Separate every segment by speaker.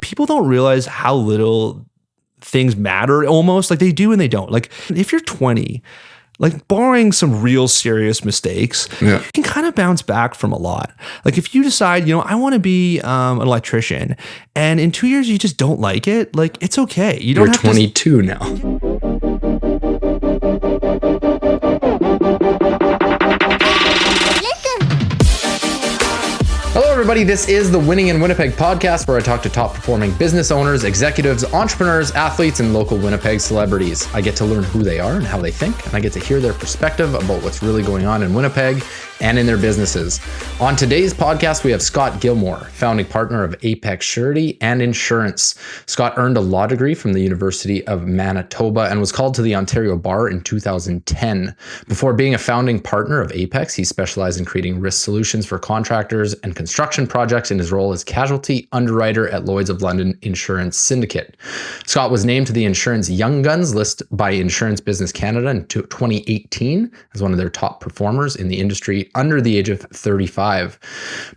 Speaker 1: People don't realize how little things matter almost. Like they do and they don't. Like if you're 20, like barring some real serious mistakes, you can kind of bounce back from a lot. Like if you decide, I want to be an electrician and in 2 years you just don't like it, like it's okay. You don't
Speaker 2: You're
Speaker 1: have
Speaker 2: 22 now. Hello, everybody. This is the Winning in Winnipeg podcast, where I talk to top performing business owners, executives, entrepreneurs, athletes, and local Winnipeg celebrities. I get to learn who they are and how they think, and I get to hear their perspective about what's really going on in Winnipeg and in their businesses. On today's podcast, we have Scott Gilmore, founding partner of APEX Surety and Insurance. Scott earned a law degree from the University of Manitoba and was called to the Ontario Bar in 2010. Before being a founding partner of APEX, he specialized in creating risk solutions for contractors and construction projects in his role as casualty underwriter at Lloyd's of London Insurance Syndicate. Scott was named to the Insurance Young Guns list by Insurance Business Canada in 2018 as one of their top performers in the industry under the age of 35.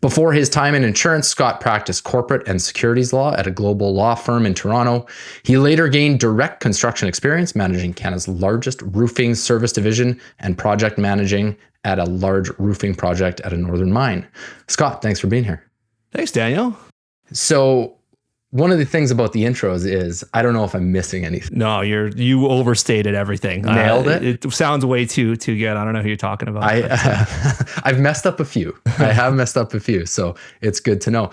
Speaker 2: Before his time in insurance, Scott practiced corporate and securities law at a global law firm in Toronto. He later gained direct construction experience managing Canada's largest roofing service division and project managing at a large roofing project at a northern mine. Scott, thanks for being here.
Speaker 1: Thanks, Daniel.
Speaker 2: So one of the things about the intros is I don't know if I'm missing anything.
Speaker 1: No, you overstated everything.
Speaker 2: Nailed it.
Speaker 1: It sounds way too good. I don't know who you're talking about.
Speaker 2: I've messed up a few. I have messed up a few, so it's good to know.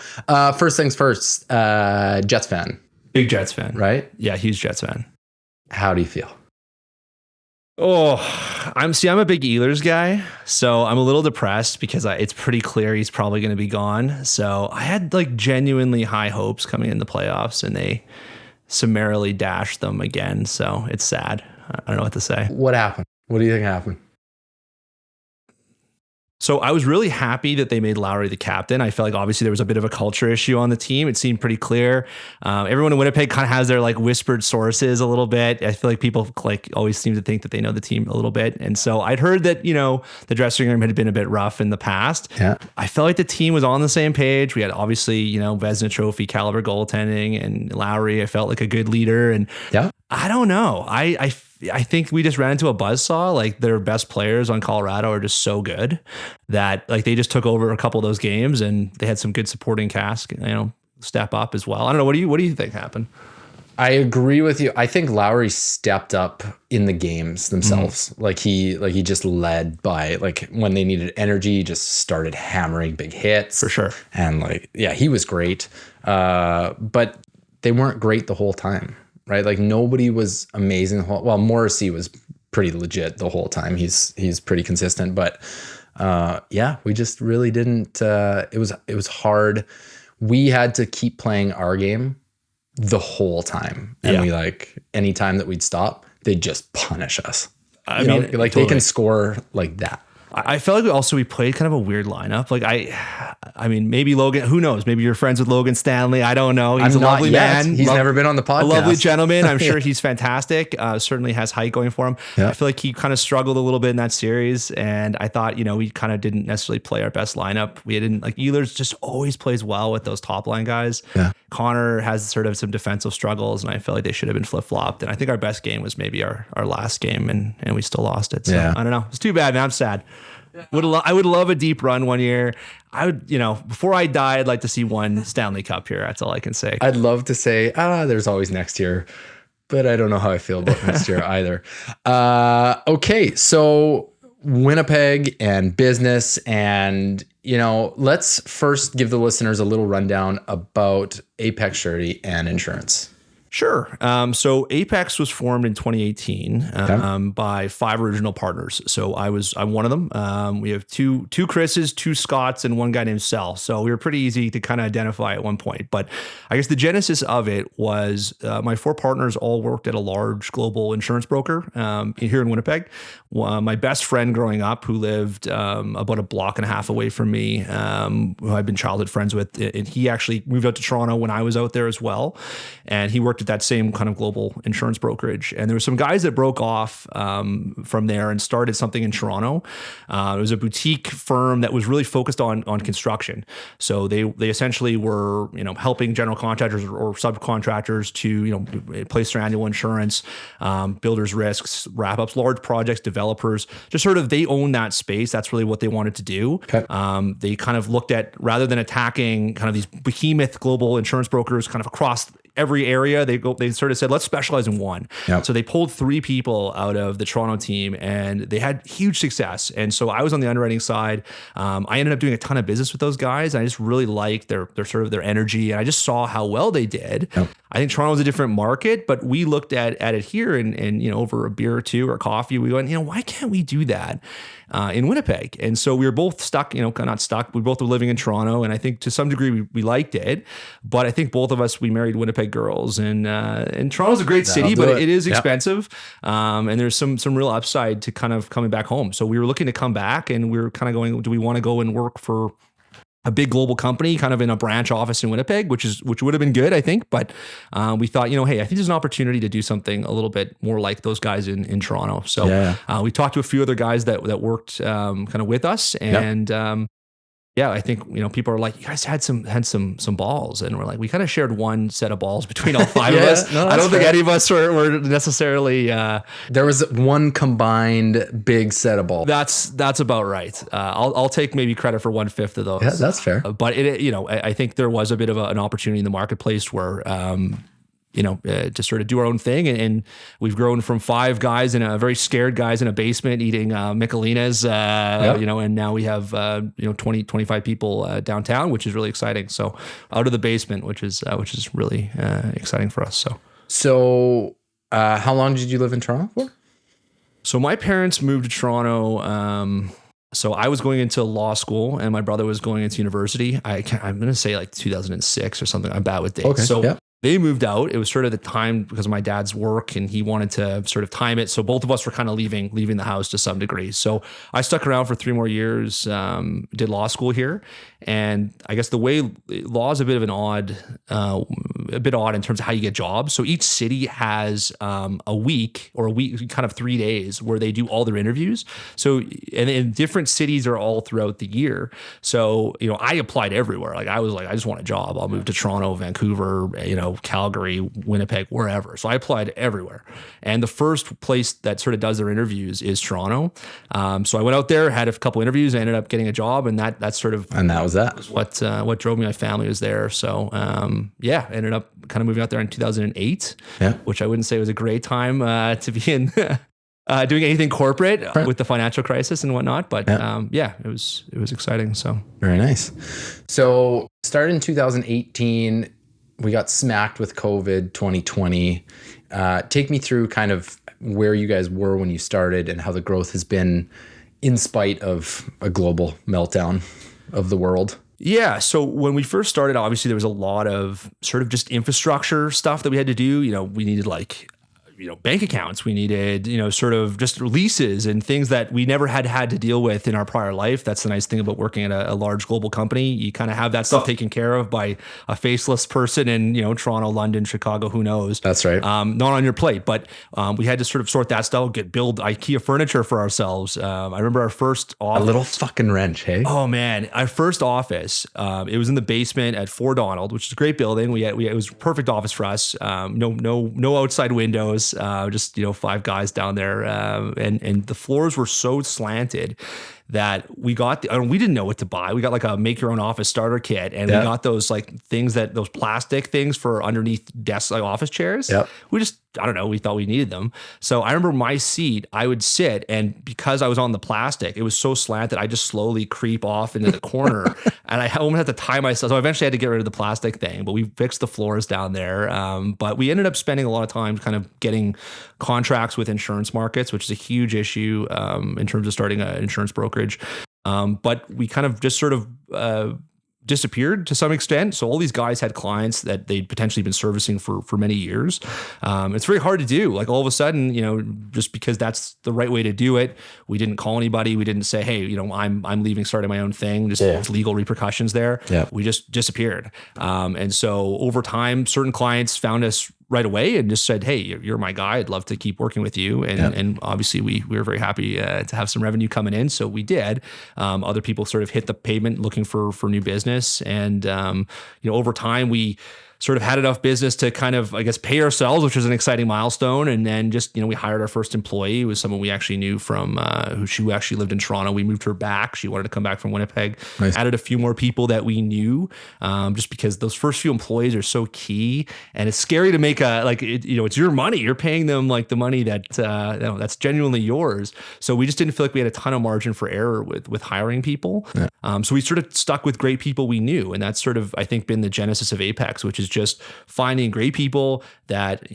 Speaker 2: First things first, Jets fan.
Speaker 1: Big Jets fan.
Speaker 2: Right?
Speaker 1: Yeah, huge Jets fan.
Speaker 2: How do you feel?
Speaker 1: Oh, I'm a big Ehlers guy, so I'm a little depressed because it's pretty clear he's probably going to be gone. So I had like genuinely high hopes coming in the playoffs, and they summarily dashed them again. So it's sad. I don't know what to say.
Speaker 2: What happened? What do you think happened?
Speaker 1: So I was really happy that they made Lowry the captain. I felt like obviously there was a bit of a culture issue on the team. It seemed pretty clear. Everyone in Winnipeg kind of has their like whispered sources a little bit. I feel like people like always seem to think that they know the team a little bit. And so I'd heard that, the dressing room had been a bit rough in the past. Yeah. I felt like the team was on the same page. We had obviously, Vezina Trophy caliber goaltending, and Lowry, I felt like a good leader. And yeah, I don't know. I think we just ran into a buzzsaw. Like their best players on Colorado are just so good that like they just took over a couple of those games, and they had some good supporting cast, step up as well. I don't know. What do you think happened?
Speaker 2: I agree with you. I think Lowry stepped up in the games themselves. Mm-hmm. Like he just led by, like, when they needed energy, he just started hammering big hits.
Speaker 1: For sure.
Speaker 2: And he was great. But they weren't great the whole time. Right, like nobody was amazing. Well, Morrissey was pretty legit the whole time. He's pretty consistent, but we just really didn't. It was hard. We had to keep playing our game the whole time, and we any time that we'd stop, they'd just punish us. I mean, totally. They can score like that.
Speaker 1: I felt like we played kind of a weird lineup. Like I mean, maybe Logan, who knows? Maybe you're friends with Logan Stanley. I don't know. He's a lovely man.
Speaker 2: He's never been on the podcast.
Speaker 1: A lovely gentleman. I'm sure he's fantastic. Certainly has height going for him. Yeah. I feel like he kind of struggled a little bit in that series. And I thought, we kind of didn't necessarily play our best lineup. We didn't Ehlers just always plays well with those top line guys. Yeah. Connor has sort of some defensive struggles, and I feel like they should have been flip-flopped. And I think our best game was maybe our last game, and we still lost it. So I don't know. It's too bad, man. I'm sad. I would love a deep run one year. I would, before I die, I'd like to see one Stanley Cup here. That's all I can say.
Speaker 2: I'd love to say, there's always next year, but I don't know how I feel about next year either. Okay, so Winnipeg and business, and let's first give the listeners a little rundown about APEX Surety and Insurance.
Speaker 1: Sure. So Apex was formed in 2018 by 5 original partners. So I'm one of them. We have two Chris's, 2 Scotts, and 1 guy named Sel. So we were pretty easy to kind of identify at one point. But I guess the genesis of it was my 4 partners all worked at a large global insurance broker here in Winnipeg. My best friend growing up, who lived about a block and a half away from me, who I've been childhood friends with, and he actually moved out to Toronto when I was out there as well. And he worked worked at that same kind of global insurance brokerage. And there were some guys that broke off from there and started something in Toronto. It was a boutique firm that was really focused on construction. So they essentially were, helping general contractors or subcontractors to, place their annual insurance, builders risks, wrap ups, large projects, developers, just sort of, they own that space. That's really what they wanted to do.
Speaker 2: Okay.
Speaker 1: They kind of looked at, rather than attacking kind of these behemoth global insurance brokers kind of across every area, they sort of said, let's specialize in one.
Speaker 2: Yep.
Speaker 1: So they pulled 3 people out of the Toronto team and they had huge success. And so I was on the underwriting side. I ended up doing a ton of business with those guys. I just really liked their sort of their energy. And I just saw how well they did. Yep. I think Toronto was a different market, but we looked at it here and over a beer or two or coffee, we went, why can't we do that in Winnipeg? And so we were both stuck, not stuck. We both were living in Toronto. And I think to some degree we liked it, but I think both of us, we married Winnipeg girls and Toronto's a great city, but it is expensive. And there's some real upside to kind of coming back home. So we were looking to come back and we were kind of going, do we want to go and work for a big global company kind of in a branch office in Winnipeg, which would have been good, I think. But we thought, hey, I think there's an opportunity to do something a little bit more like those guys in Toronto. So we talked to a few other guys that worked kind of with us. And I think, people are like, you guys had some balls. And we're like, we kind of shared one set of balls between all 5 of us. No, I don't think any of us were necessarily.
Speaker 2: There was one combined big set of balls.
Speaker 1: That's about right. I'll take maybe credit for 1/5 of those.
Speaker 2: Yeah, that's fair.
Speaker 1: But I think there was a bit of an opportunity in the marketplace where, to sort of do our own thing. And we've grown from 5 guys very scared guys in a basement eating Michelinas, and now we have, 20, 25 people downtown, which is really exciting. So out of the basement, which is really exciting for us.
Speaker 2: So how long did you live in Toronto for?
Speaker 1: So my parents moved to Toronto. So I was going into law school and my brother was going into university. I'm going to say like 2006 or something. I'm bad with dates.
Speaker 2: Okay.
Speaker 1: So they moved out. It was sort of the time because of my dad's work and he wanted to sort of time it. So both of us were kind of leaving the house to some degree. So I stuck around for 3 more years, did law school here. And I guess the way law is a bit odd in terms of how you get jobs. So each city has a week, kind of 3 days where they do all their interviews. So, and different cities are all throughout the year. So, I applied everywhere. Like I was like, I just want a job. I'll move to Toronto, Vancouver, Calgary, Winnipeg, wherever. So I applied everywhere. And the first place that sort of does their interviews is Toronto. So I went out there, had a couple interviews, I ended up getting a job, and that's sort of what drove me. My family was there. So ended up kind of moving out there in 2008, which I wouldn't say was a great time to be in doing anything corporate with the financial crisis and whatnot. But it was exciting. So
Speaker 2: very nice. So started in 2018. We got smacked with COVID 2020. Take me through kind of where you guys were when you started and how the growth has been in spite of a global meltdown of the world.
Speaker 1: Yeah. So when we first started, obviously there was a lot of sort of just infrastructure stuff that we had to do. We needed bank accounts. We needed, sort of just leases and things that we never had to deal with in our prior life. That's the nice thing about working at a large global company. You kind of have that stuff taken care of by a faceless person in, Toronto, London, Chicago, who knows? That's right. Not on your plate, but we had to sort of sort that stuff, build IKEA furniture for ourselves. I remember our first office.
Speaker 2: A little fucking wrench, hey?
Speaker 1: Oh man, our first office, it was in the basement at 4 Donald, which is a great building. It was a perfect office for us. No outside windows. Just 5 guys down there, and the floors were so slanted that we got we didn't know what to buy. We got like a make your own office starter kit, and we got those those plastic things for underneath desks, like office chairs. We just, I don't know, we thought we needed them. So I remember my seat, I would sit, and because I was on the plastic, it was so slanted, I just slowly creep off into the corner, and I almost had to tie myself. So eventually I had to get rid of the plastic thing, but we fixed the floors down there. But we ended up spending a lot of time kind of getting contracts with insurance markets, which is a huge issue in terms of starting an insurance brokerage. But we kind of just sort of disappeared to some extent. So all these guys had clients that they'd potentially been servicing for many years. It's very hard to do. Like all of a sudden, just because that's the right way to do it, we didn't call anybody. We didn't say, hey, I'm leaving, starting my own thing. There's legal repercussions there. We just disappeared. And so over time, certain clients found us right away and just said, hey, you're my guy. I'd love to keep working with you. And obviously we were very happy to have some revenue coming in. So we did. Other people sort of hit the pavement looking for new business. And, over time we sort of had enough business to kind of, I guess, pay ourselves, which was an exciting milestone. And then just, we hired our first employee. It was someone we actually knew from, who actually lived in Toronto. We moved her back. She wanted to come back from Winnipeg. Nice. Added a few more people that we knew, just because those first few employees are so key. And it's scary to make it's your money. You're paying them like the money that, that's genuinely yours. So we just didn't feel like we had a ton of margin for error with hiring people. Yeah. So we sort of stuck with great people we knew. And that's sort of, I think, been the genesis of Apex, which is just finding great people that,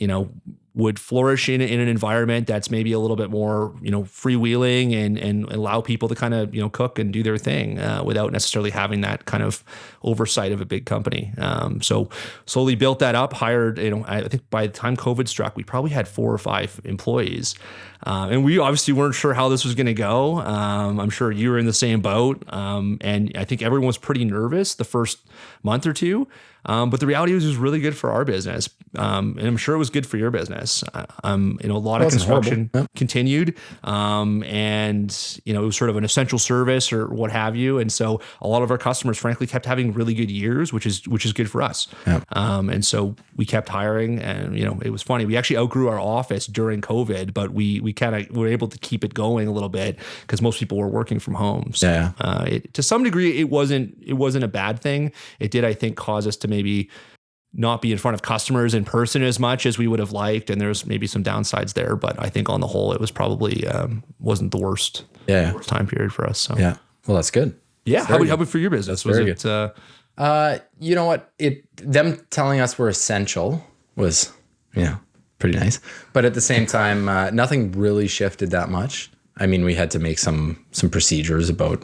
Speaker 1: would flourish in an environment that's maybe a little bit more, freewheeling and allow people to kind of, cook and do their thing without necessarily having that kind of oversight of a big company. So slowly built that up, hired, I think by the time COVID struck, we probably had 4 or 5 employees. And we obviously weren't sure how this was going to go. I'm sure you were in the same boat. And I think everyone was pretty nervous the first month or two. But the reality was it was really good for our business. And I'm sure it was good for your business. A lot of construction continued. And, it was sort of an essential service or what have you. And so a lot of our customers, frankly, kept having really good years, which is good for us. Yeah. And so we kept hiring and, it was funny. We actually outgrew our office during COVID, but we kind of were able to keep it going a little bit because most people were working from home. So to some degree, it wasn't a bad thing. It did, I think, cause us to maybe not be in front of customers in person as much as we would have liked. And there's maybe some downsides there, but I think on the whole, it was probably, wasn't the worst time period for us. So.
Speaker 2: Yeah. Well, that's good.
Speaker 1: Yeah. How about for your business?
Speaker 2: That's very good. You know what? Them telling us we're essential was, pretty nice. But at the same time, nothing really shifted that much. I mean, we had to make some procedures about,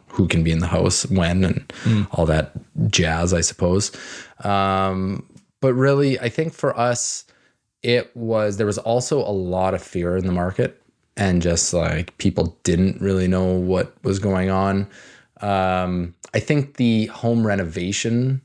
Speaker 2: who can be in the house when and all that jazz, I suppose. But really, I think for us, there was also a lot of fear in the market and just like people didn't really know what was going on. I think the home renovation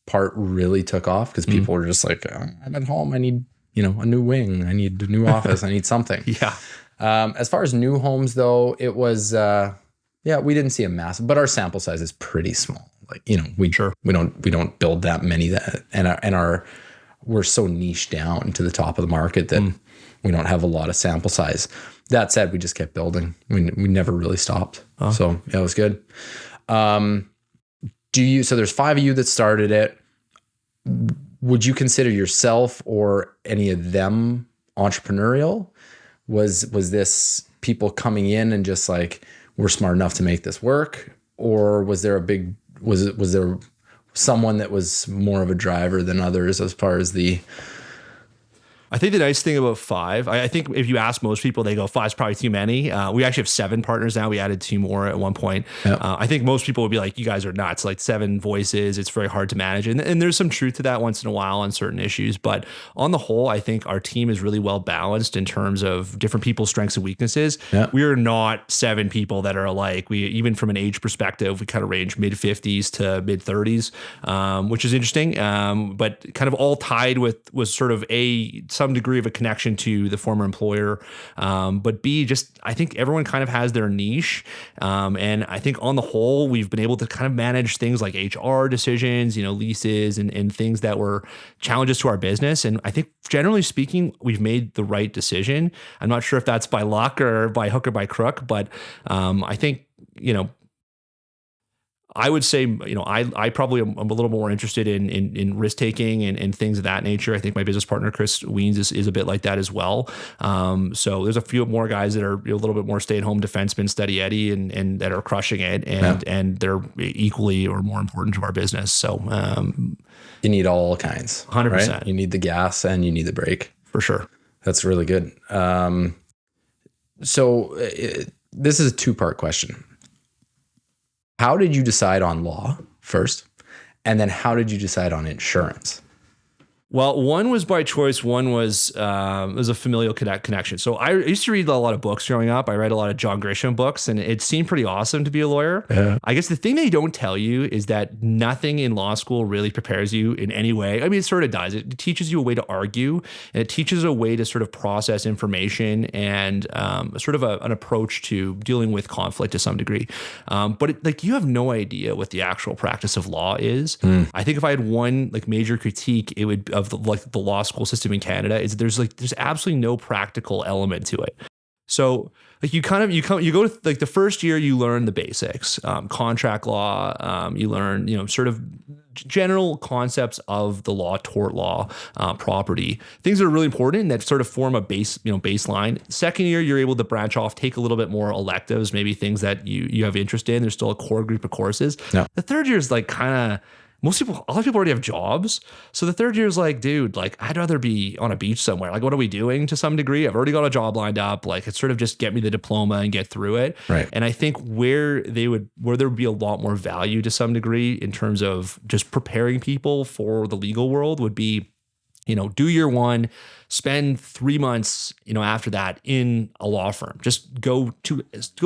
Speaker 2: part really took off because people were just like, I'm at home. I need, a new wing. I need a new office. I need something.
Speaker 1: Yeah.
Speaker 2: As far as new homes though, it was, we didn't see a massive, but our sample size is pretty small. Like, we don't build that many we're so niche down to the top of the market that we don't have a lot of sample size. That said, we just kept building. We never really stopped. Oh. So it was good. So there's 5 of you that started it. Would you consider yourself or any of them entrepreneurial? Was this people coming in and just like, we're smart enough to make this work? Or was there was there someone that was more of a driver than others as far as
Speaker 1: I think the nice thing about 5, I think if you ask most people, they go 5's probably too many. We actually have 7 partners now. We added 2 more at one point. Yep. I think most people would be like, you guys are nuts. Like 7 voices, it's very hard to manage. And there's some truth to that once in a while on certain issues. But on the whole, I think our team is really well balanced in terms of different people's strengths and weaknesses. Yep. We are not 7 people that are alike. Even from an age perspective, we kind of range mid 50s to mid 30s, which is interesting. But kind of all tied was sort of some degree of a connection to the former employer. But B, just, I think everyone kind of has their niche. And I think on the whole, we've been able to kind of manage things like HR decisions, leases and things that were challenges to our business. And I think generally speaking, we've made the right decision. I'm not sure if that's by luck or by hook or by crook, but I think, I would say, I probably am a little more interested in risk taking and things of that nature. I think my business partner, Chris Weens, is a bit like that as well. So there's a few more guys that are a little bit more stay-at-home defensemen, steady Eddie, and that are crushing it, and they're equally or more important to our business. So
Speaker 2: you need all kinds,
Speaker 1: 100%.
Speaker 2: Right? You need the gas and you need the brake
Speaker 1: for sure.
Speaker 2: That's really good. So this is a 2-part question. How did you decide on law first? And then how did you decide on insurance?
Speaker 1: Well, one was by choice. One was a familial connection. So I used to read a lot of books growing up. I read a lot of John Grisham books, and it seemed pretty awesome to be a lawyer.
Speaker 2: Yeah.
Speaker 1: I guess the thing they don't tell you is that nothing in law school really prepares you in any way. I mean, it sort of does. It teaches you a way to argue, and it teaches a way to sort of process information and sort of an approach to dealing with conflict to some degree. But you have no idea what the actual practice of law is. I think if I had one major critique, it would of the law school system in Canada is there's absolutely no practical element to it. So you go to the first year, you learn the basics, contract law, you learn, sort of general concepts of the law, tort law, property, things that are really important that sort of form a baseline. Second year, you're able to branch off, take a little bit more electives, maybe things that you have interest in. There's still a core group of courses. Yeah. The third year is a lot of people already have jobs. So the third year is dude, I'd rather be on a beach somewhere. What are we doing to some degree? I've already got a job lined up. It's sort of just get me the diploma and get through it.
Speaker 2: Right.
Speaker 1: And I think where there would be a lot more value to some degree in terms of just preparing people for the legal world would be, do year one, spend 3 months, after that in a law firm. Just go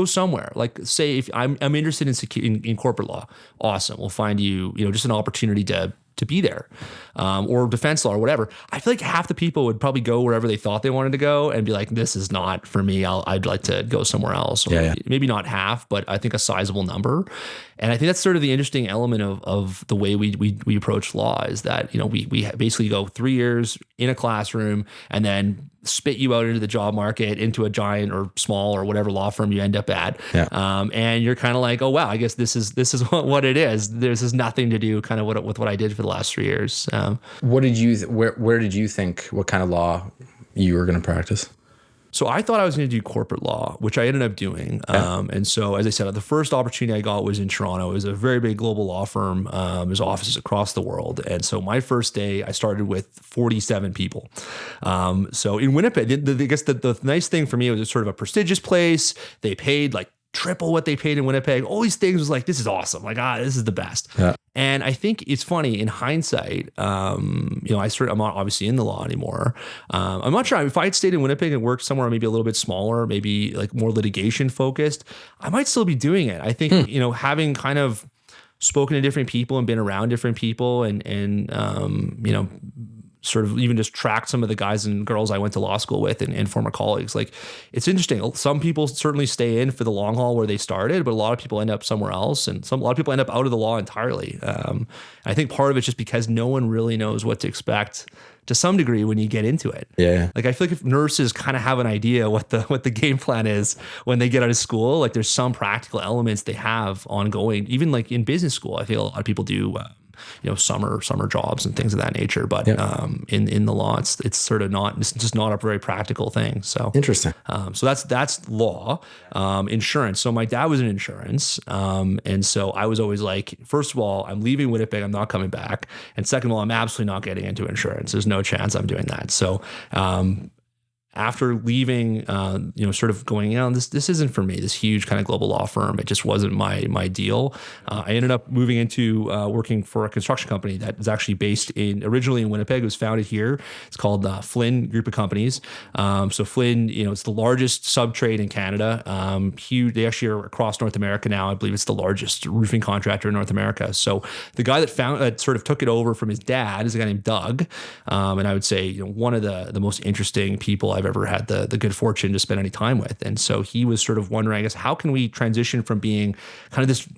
Speaker 1: somewhere. Say if I'm interested in corporate law, awesome. We'll find you, just an opportunity to be there, or defense law or whatever. I feel like half the people would probably go wherever they thought they wanted to go and be like, this is not for me. I'd like to go somewhere else. Or maybe not half, but I think a sizable number. And I think that's sort of the interesting element of the way we approach law is that, we basically go 3 years in a classroom and then spit you out into the job market, into a giant or small or whatever law firm you end up at. Yeah. And you're kind of like, oh, wow, I guess this is what it is. This is nothing to do kind of with what I did for the last 3 years.
Speaker 2: What did you, where did you think, what kind of law you were going to practice?
Speaker 1: So I thought I was going to do corporate law, which I ended up doing. And so, as I said, the first opportunity I got was in Toronto. It was a very big global law firm. There's offices across the world. And so my first day, I started with 47 people. So in Winnipeg, I guess the nice thing for me, it was sort of a prestigious place. They paid triple what they paid in Winnipeg. All these things was this is awesome. This is the best. Yeah. And I think it's funny in hindsight, I'm not obviously in the law anymore. I'm not sure if I had stayed in Winnipeg and worked somewhere maybe a little bit smaller, maybe more litigation focused, I might still be doing it. I think, having kind of spoken to different people and been around different people and sort of even just tracked some of the guys and girls I went to law school with and former colleagues. It's interesting. Some people certainly stay in for the long haul where they started, but a lot of people end up somewhere else, and a lot of people end up out of the law entirely. I think part of it's just because no one really knows what to expect to some degree when you get into it. Yeah. I feel like if nurses kind of have an idea what the game plan is when they get out of school, there's some practical elements they have ongoing, even in business school. I feel a lot of people do summer jobs and things of that nature. But in the law, it's sort of not, it's just not a very practical thing. So
Speaker 2: interesting.
Speaker 1: So that's law. Insurance. So my dad was in insurance. And so I was always first of all, I'm leaving Winnipeg, I'm not coming back. And second of all, I'm absolutely not getting into insurance. There's no chance I'm doing that. So after leaving, sort of going, this isn't for me, this huge kind of global law firm. It just wasn't my deal. I ended up moving into working for a construction company that is actually based originally in Winnipeg. It was founded here. It's called Flynn Group of Companies. So Flynn, it's the largest sub-trade in Canada. Huge. They actually are across North America now. I believe it's the largest roofing contractor in North America. So the guy that sort of took it over from his dad is a guy named Doug. And I would say, one of the most interesting people I've ever had the good fortune to spend any time with. And so he was sort of wondering, I guess, how can we transition from being kind of this,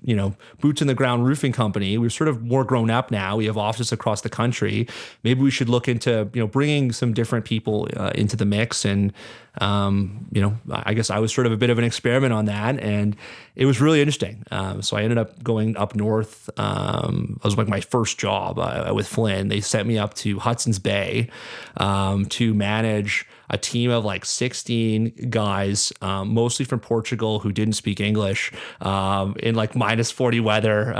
Speaker 1: boots in the ground roofing company? We're sort of more grown up now. We have offices across the country. Maybe we should look into, bringing some different people into the mix. And, I guess I was sort of a bit of an experiment on that, and it was really interesting. So I ended up going up north. It was my first job with Flynn. They sent me up to Hudson's Bay to manage, a team of like 16 guys, mostly from Portugal, who didn't speak English, in like -40 weather,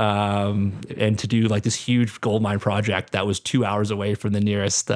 Speaker 1: and to do like this huge gold mine project that was 2 hours away from the nearest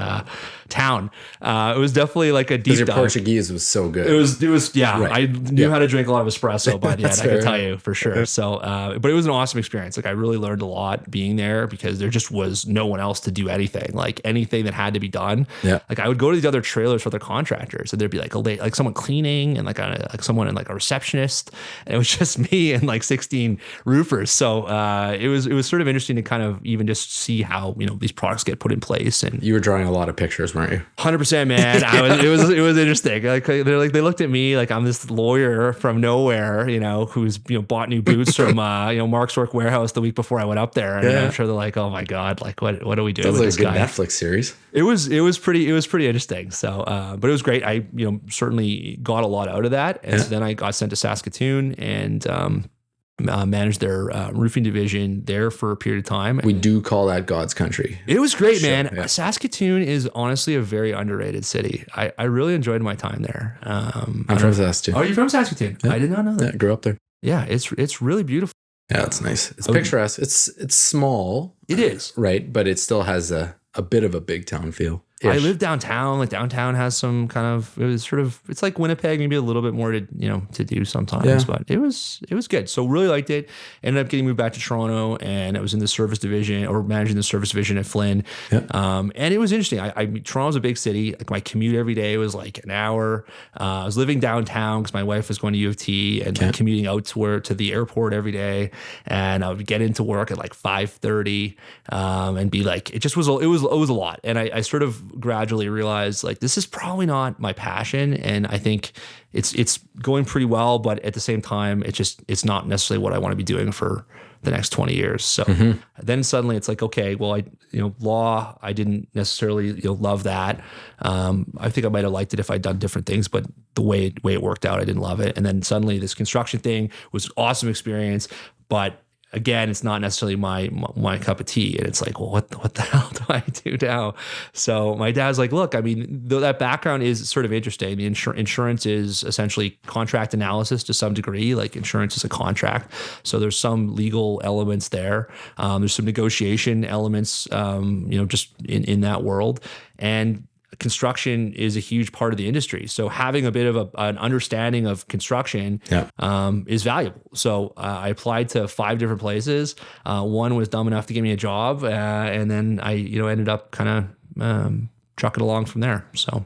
Speaker 1: town. It was definitely like a deep dive.
Speaker 2: Your Portuguese was so good.
Speaker 1: It was yeah.
Speaker 2: Right.
Speaker 1: I knew how to drink a lot of espresso by the end, I can tell you for sure.
Speaker 2: Yeah.
Speaker 1: So, but it was an awesome experience. Like I really learned a lot being there because there just was no one else to do anything. Like anything that had to be done.
Speaker 2: Yeah.
Speaker 1: Like I would go to these other trailers for their contractors, and there'd be like someone cleaning and like someone and like a receptionist, and it was just me and like 16 roofers. So it was sort of interesting to kind of even just see how these products get put in place. And
Speaker 2: you were drawing a lot of pictures, weren't you?
Speaker 1: 100%, man. It was interesting. Like they looked at me like I'm this lawyer from nowhere, who's bought new boots from Mark's Work Warehouse the week before I went up there, and I'm sure they're like, oh my god, like what are we doing with this guy?
Speaker 2: Netflix series.
Speaker 1: It was pretty interesting. So, but it was great. I certainly got a lot out of that, and so then I got sent to Saskatoon and managed their roofing division there for a period of time.
Speaker 2: We do call that God's country.
Speaker 1: It was great, man.
Speaker 2: Yeah.
Speaker 1: Saskatoon is honestly a very underrated city. I really enjoyed my time there.
Speaker 2: I'm from Saskatoon.
Speaker 1: Oh, you're from Saskatoon? Yeah. I did not know that.
Speaker 2: Yeah, I grew up there.
Speaker 1: Yeah, it's really beautiful.
Speaker 2: Yeah, it's nice. It's picturesque. It's small.
Speaker 1: It is.
Speaker 2: Right, but it still has a bit of a big town feel.
Speaker 1: I live downtown. Like downtown has some kind of, it's like Winnipeg, maybe a little bit more to do sometimes, but it was good. So really liked it. Ended up getting moved back to Toronto, and I was in the service division or managing the service division at Flynn. Yeah. And it was interesting. Toronto's a big city. Like my commute every day was like an hour. I was living downtown because my wife was going to U of T and like commuting out to the airport every day. And I would get into work at like 5:30 and be like, it was a lot. And I sort of gradually realized like this is probably not my passion, and I think it's going pretty well, but at the same time it's not necessarily what I want to be doing for the next 20 years. So then suddenly it's like, okay, well, law, I didn't necessarily love that. I think I might have liked it if I'd done different things, but the way it worked out, I didn't love it. And then suddenly this construction thing was awesome experience, but again, it's not necessarily my cup of tea. And it's like, well, what the hell do I do now? So my dad's like, look, I mean, though that background is sort of interesting. The insurance is essentially contract analysis to some degree. Like insurance is a contract. So there's some legal elements there. There's some negotiation elements, just in that world. And construction is a huge part of the industry. So having a bit of an understanding of construction is valuable. So I applied to 5 different places. One was dumb enough to give me a job. And then I, ended up kind of trucking along from there. So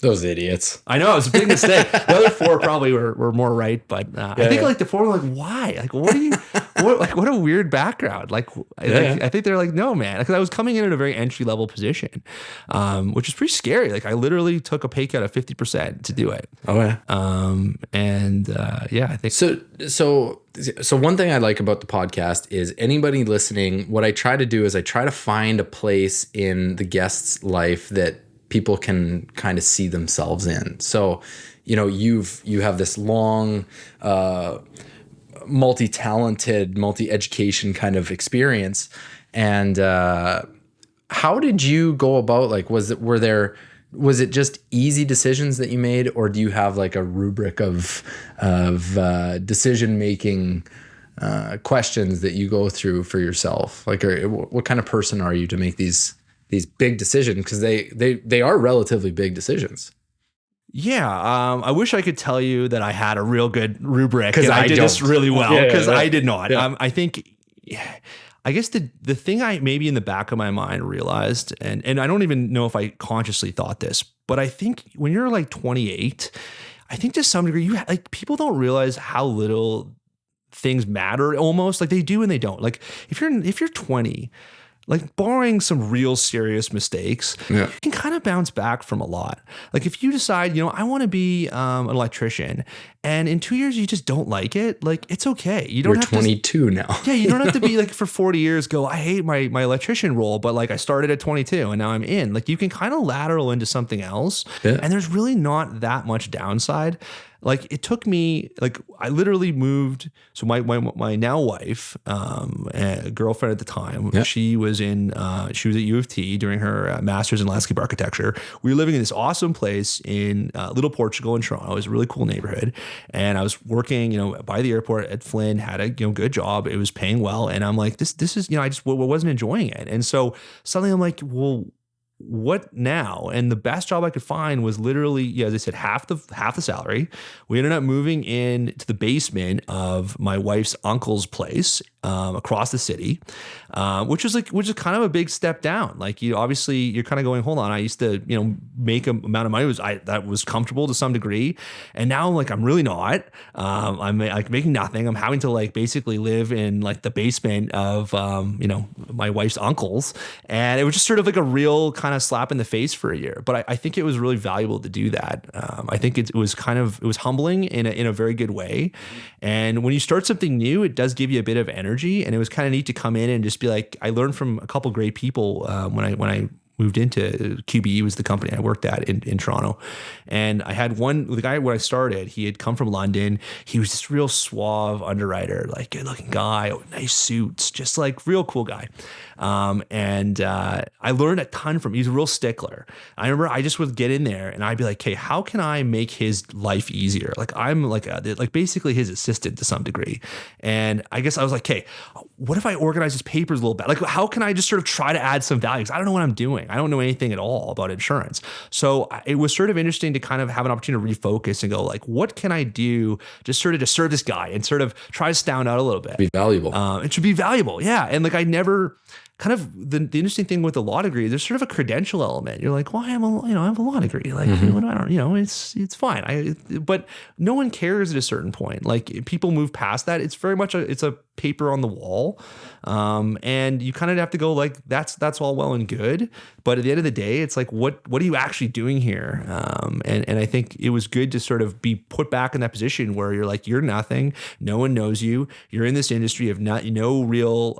Speaker 2: those idiots.
Speaker 1: I know, it was a big mistake. The other 4 probably were more right, but I think like the 4 were like, why? Like, what a weird background. Like, I think they're like, no, man. Because I was coming in at a very entry level position, which is pretty scary. Like I literally took a pay cut of 50% to do it.
Speaker 2: Oh yeah.
Speaker 1: I think
Speaker 2: so one thing I like about the podcast is anybody listening, what I try to do is I try to find a place in the guest's life that people can kind of see themselves in. So, you have this long, multi-talented, multi-education kind of experience. And how did you go about, like, was it just easy decisions that you made, or do you have like a rubric of decision-making questions that you go through for yourself? Like, what kind of person are you to make these big decisions? Because they are relatively big decisions.
Speaker 1: Yeah. I wish I could tell you that I had a real good rubric and I did this really well, because I did not. Yeah. I guess the thing I maybe in the back of my mind realized, and I don't even know if I consciously thought this, but I think when you're like 28, I think to some degree people don't realize how little things matter almost. Like they do and they don't. Like if you're 20, like barring some real serious mistakes, you can kind of bounce back from a lot. Like if you decide, I want to be an electrician, and in 2 years you just don't like it, like it's okay. You don't
Speaker 2: You're
Speaker 1: have
Speaker 2: 22 now.
Speaker 1: Yeah, you don't have to be like for 40 years go, I hate my electrician role, but like I started at 22 and now I'm in. Like you can kind of lateral into something else, and there's really not that much downside. like it took me, like I literally moved. So my now wife, girlfriend at the time, she was at U of T doing her master's in landscape architecture. We were living in this awesome place in Little Portugal in Toronto. It was a really cool neighborhood. And I was working, by the airport at Flynn, had a, good job. It was paying well. And I'm like, this is, I just wasn't enjoying it. And so suddenly I'm like, well, what now? And the best job I could find was literally, as I said, half the salary. We ended up moving in to the basement of my wife's uncle's place across the city, which is kind of a big step down. Like you're kind of going, hold on. I used to, make a amount of money that was comfortable to some degree, and now I'm really not. I'm like making nothing. I'm having to like basically live in like the basement of my wife's uncle's, and it was just sort of like a real kind of slap in the face for a year. But I think it was really valuable to do that. I think it was humbling in a very good way. And when you start something new, it does give you a bit of energy. And it was kind of neat to come in and just be like, I learned from a couple great people when I moved into QBE, was the company I worked at in Toronto. And I had the guy when I started, he had come from London. He was this real suave underwriter, like good looking guy, nice suits, just like real cool guy. And I learned a ton from him. He's a real stickler. I remember I just would get in there and I'd be like, hey, how can I make his life easier? Like I'm like basically his assistant to some degree. And I guess I was like, hey, what if I organize his papers a little bit? Like, how can I just sort of try to add some value? Because I don't know what I'm doing. I don't know anything at all about insurance. So it was sort of interesting to kind of have an opportunity to refocus and go like, what can I do just sort of to serve this guy and sort of try to stand out a little bit.
Speaker 2: Be valuable.
Speaker 1: It should be valuable. Yeah. And like I never kind of the interesting thing with the law degree, there's sort of a credential element. You're like, well, I have a law degree. Like, I don't, it's fine. But no one cares at a certain point. Like people move past that. It's very much it's a paper on the wall. And you kind of have to go like, that's all well and good. But at the end of the day, it's like, what are you actually doing here? And I think it was good to sort of be put back in that position where you're like, you're nothing. No one knows you. You're in this industry of no real,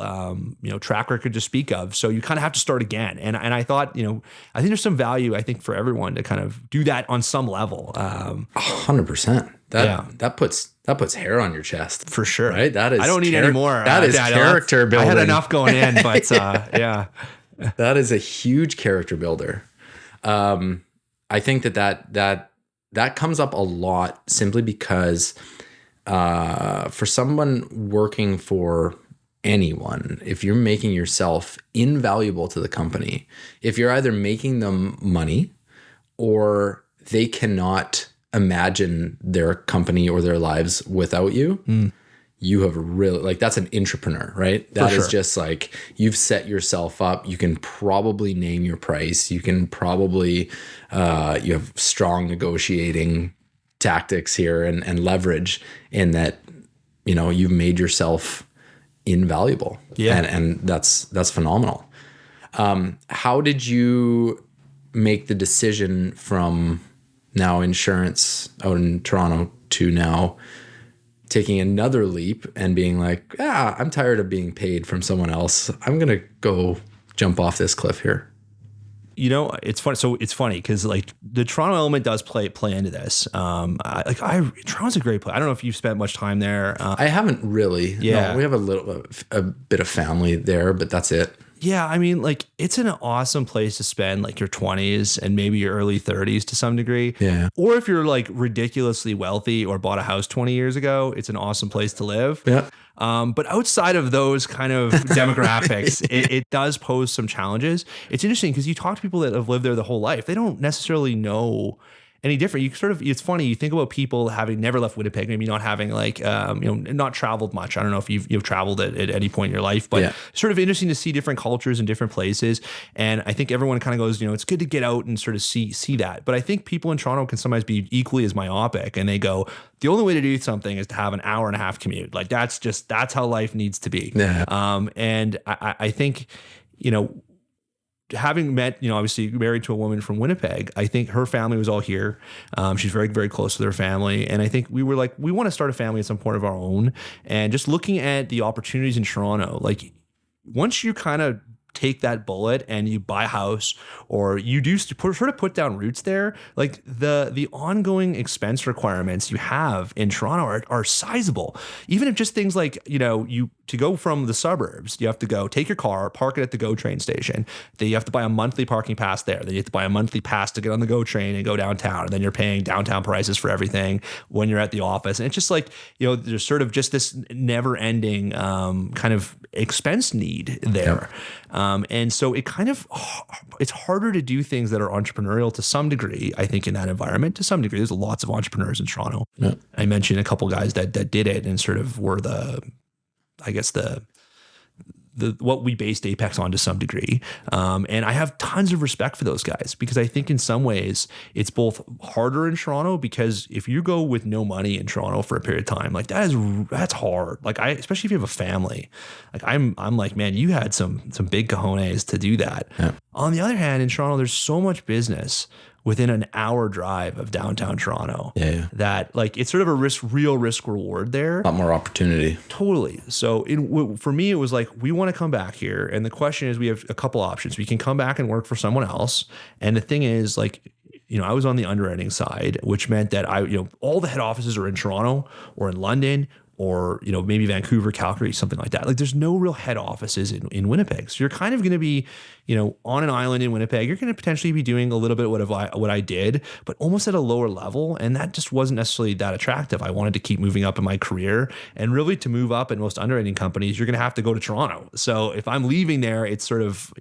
Speaker 1: track record to speak of. So you kind of have to start again. And I thought, I think there's some value, I think, for everyone to kind of do that on some level.
Speaker 2: 100%. That puts hair on your chest.
Speaker 1: For sure.
Speaker 2: Right? That is,
Speaker 1: I don't need any more.
Speaker 2: That is character building.
Speaker 1: I had enough going in, but yeah.
Speaker 2: That is a huge character builder. I think that comes up a lot simply because for someone working for anyone, if you're making yourself invaluable to the company, if you're either making them money or they cannot imagine their company or their lives without you, you have really, like, that's an entrepreneur, right? That is just like, you've set yourself up. You can probably name your price. You can probably, you have strong negotiating tactics here and leverage in that, you've made yourself invaluable. Yeah. And that's phenomenal. How did you make the decision from now insurance out in Toronto to now taking another leap and being like, I'm tired of being paid from someone else. I'm going to go jump off this cliff here?
Speaker 1: It's funny. So it's funny because like the Toronto element does play into this. Toronto's a great place. I don't know if you've spent much time there.
Speaker 2: I haven't really. Yeah, no, we have a bit of family there, but that's it.
Speaker 1: Yeah, I mean, like it's an awesome place to spend like your 20s and maybe your early 30s to some degree. Yeah. Or if you're like ridiculously wealthy or bought a house 20 years ago, it's an awesome place to live. Yeah. But outside of those kind of demographics, it does pose some challenges. It's interesting because you talk to people that have lived there the whole life. They don't necessarily know any different. You sort of, it's funny, you think about people having never left Winnipeg, maybe not having like, not traveled much. I don't know if you've traveled at any point in your life, but sort of interesting to see different cultures in different places. And I think everyone kind of goes, it's good to get out and sort of see that. But I think people in Toronto can sometimes be equally as myopic and they go, the only way to do something is to have an hour and a half commute. Like that's how life needs to be. Yeah. And I think, having met, obviously married to a woman from Winnipeg, I think her family was all here. She's very, very close to their family. And I think we were like, we want to start a family at some point of our own. And just looking at the opportunities in Toronto, like once you kind of take that bullet and you buy a house, or you do sort of put down roots there, like the ongoing expense requirements you have in Toronto are sizable. Even if just things like, you to go from the suburbs, you have to go take your car, park it at the GO train station. Then you have to buy a monthly parking pass there. Then you have to buy a monthly pass to get on the GO train and go downtown. And then you're paying downtown prices for everything when you're at the office. And it's just like, there's sort of just this never ending kind of expense need there. And so it's harder to do things that are entrepreneurial to some degree, I think, in that environment. To some degree, there's lots of entrepreneurs in Toronto. Yeah. I mentioned a couple guys that did it and sort of were the what we based Apex on to some degree. And I have tons of respect for those guys, because I think in some ways it's both harder in Toronto, because if you go with no money in Toronto for a period of time, like that's hard. Like especially if you have a family, like I'm like, man, you had some big cojones to do that. Yeah. On the other hand, in Toronto, there's so much business within an hour drive of downtown Toronto. Yeah. That like, it's sort of a real risk reward there.
Speaker 2: A lot more opportunity.
Speaker 1: Totally. So for me, it was like, we want to come back here. And the question is, we have a couple options. We can come back and work for someone else. And the thing is, like, I was on the underwriting side, which meant that all the head offices are in Toronto or in London, or, maybe Vancouver, Calgary, something like that. Like, there's no real head offices in Winnipeg. So you're kind of going to be, on an island in Winnipeg. You're going to potentially be doing a little bit of what I did, but almost at a lower level. And that just wasn't necessarily that attractive. I wanted to keep moving up in my career, and really to move up in most underwriting companies, you're going to have to go to Toronto. So if I'm leaving there, it's sort of,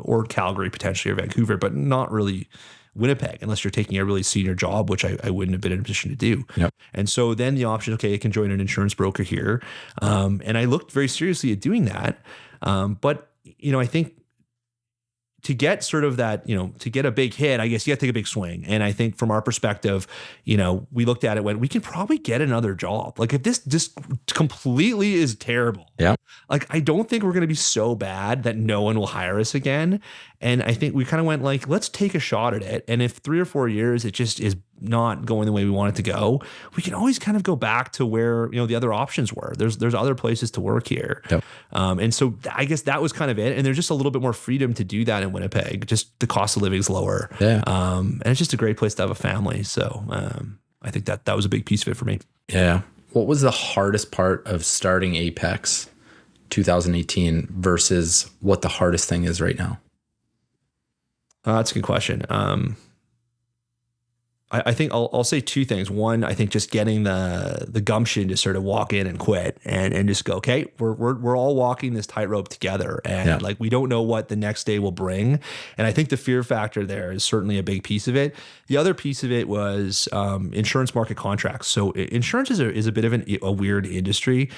Speaker 1: or Calgary potentially, or Vancouver, but not really Winnipeg, unless you're taking a really senior job, which I wouldn't have been in a position to do. Yep. And so then the option, okay, I can join an insurance broker here. And I looked very seriously at doing that. But, I think to get sort of that, to get a big hit, I guess you got to take a big swing. And I think from our perspective, we looked at it when we can probably get another job. Like, if this just completely is terrible, yeah, like, I don't think we're going to be so bad that no one will hire us again. And I think we kind of went like, let's take a shot at it. And if 3 or 4 years, it just is not going the way we want it to go, we can always kind of go back to where, the other options were. There's other places to work here. Yep. And so I guess that was kind of it. And there's just a little bit more freedom to do that in Winnipeg. Just the cost of living is lower. Yeah. And it's just a great place to have a family. So I think that was a big piece of it for me.
Speaker 2: Yeah. What was the hardest part of starting Apex 2018 versus what the hardest thing is right now?
Speaker 1: That's a good question. I think I'll say two things. One, I think just getting the gumption to sort of walk in and quit and just go, okay, we're all walking this tightrope together, and like, we don't know what the next day will bring. And I think the fear factor there is certainly a big piece of it. The other piece of it was insurance market contracts. So insurance is a bit of a weird industry.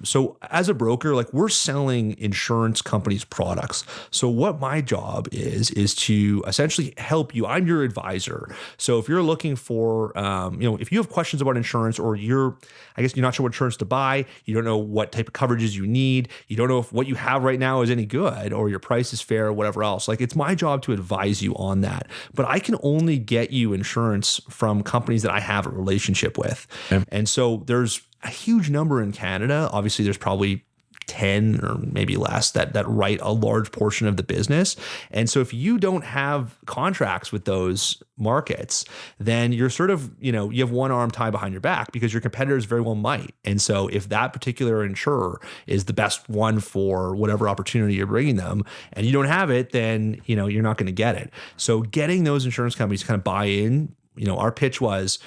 Speaker 1: So as a broker, like, we're selling insurance companies products. So what my job is to essentially help you. I'm your advisor. So if you're looking for, if you have questions about insurance, or you're not sure what insurance to buy, you don't know what type of coverages you need, you don't know if what you have right now is any good, or your price is fair, or whatever else. Like, it's my job to advise you on that. But I can only get you insurance from companies that I have a relationship with. Okay. And so there's a huge number in Canada. Obviously, there's probably 10 or maybe less that write a large portion of the business. And so if you don't have contracts with those markets, then you're sort of, you have one arm tied behind your back, because your competitors very well might. And so if that particular insurer is the best one for whatever opportunity you're bringing them, and you don't have it, then, you're not going to get it. So getting those insurance companies to kind of buy in, our pitch was,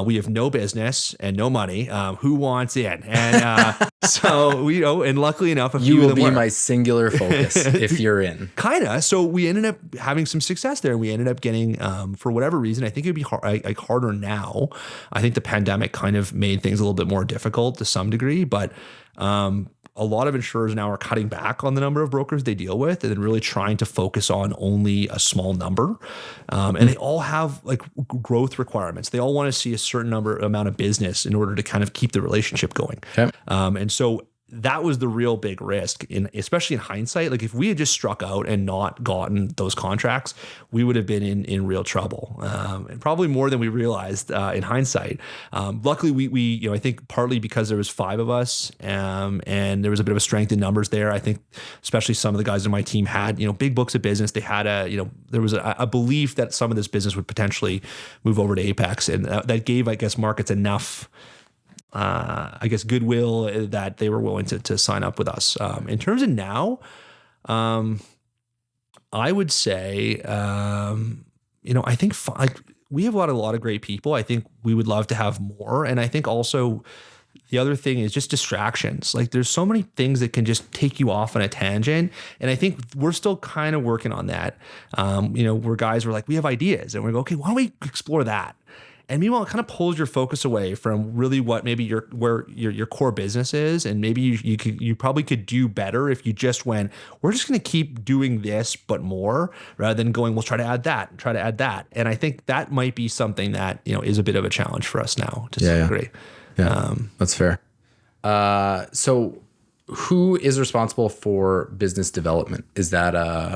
Speaker 1: we have no business and no money. Who wants in? And so, and luckily enough,
Speaker 2: you will be my singular focus if you're in.
Speaker 1: Kinda. So we ended up having some success there. We ended up getting, for whatever reason, I think it'd be harder now. I think the pandemic kind of made things a little bit more difficult to some degree, but a lot of insurers now are cutting back on the number of brokers they deal with, and then really trying to focus on only a small number. And they all have like growth requirements. They all want to see a certain amount of business in order to kind of keep the relationship going. Okay. And so that was the real big risk, especially in hindsight. Like if we had just struck out and not gotten those contracts, we would have been in real trouble, and probably more than we realized in hindsight. Luckily, we I think partly because there was 5 of us, and there was a bit of a strength in numbers there. I think especially some of the guys on my team had big books of business. They had there was a belief that some of this business would potentially move over to Apex, and that gave, I guess, markets enough goodwill that they were willing to sign up with us. In terms of now, I would say, I think we have a lot of great people. I think we would love to have more. And I think also the other thing is just distractions. Like there's so many things that can just take you off on a tangent. And I think we're still kind of working on that. Where guys were like, we have ideas, and we go, okay, why don't we explore that? And meanwhile, it kind of pulls your focus away from really what maybe your core business is. And maybe you probably could do better if you just went, we're just going to keep doing this, but more, rather than going, we'll try to add that and try to add that. And I think that might be something that, is a bit of a challenge for us now to some degree.
Speaker 2: Yeah, that's fair. So who is responsible for business development? Is that,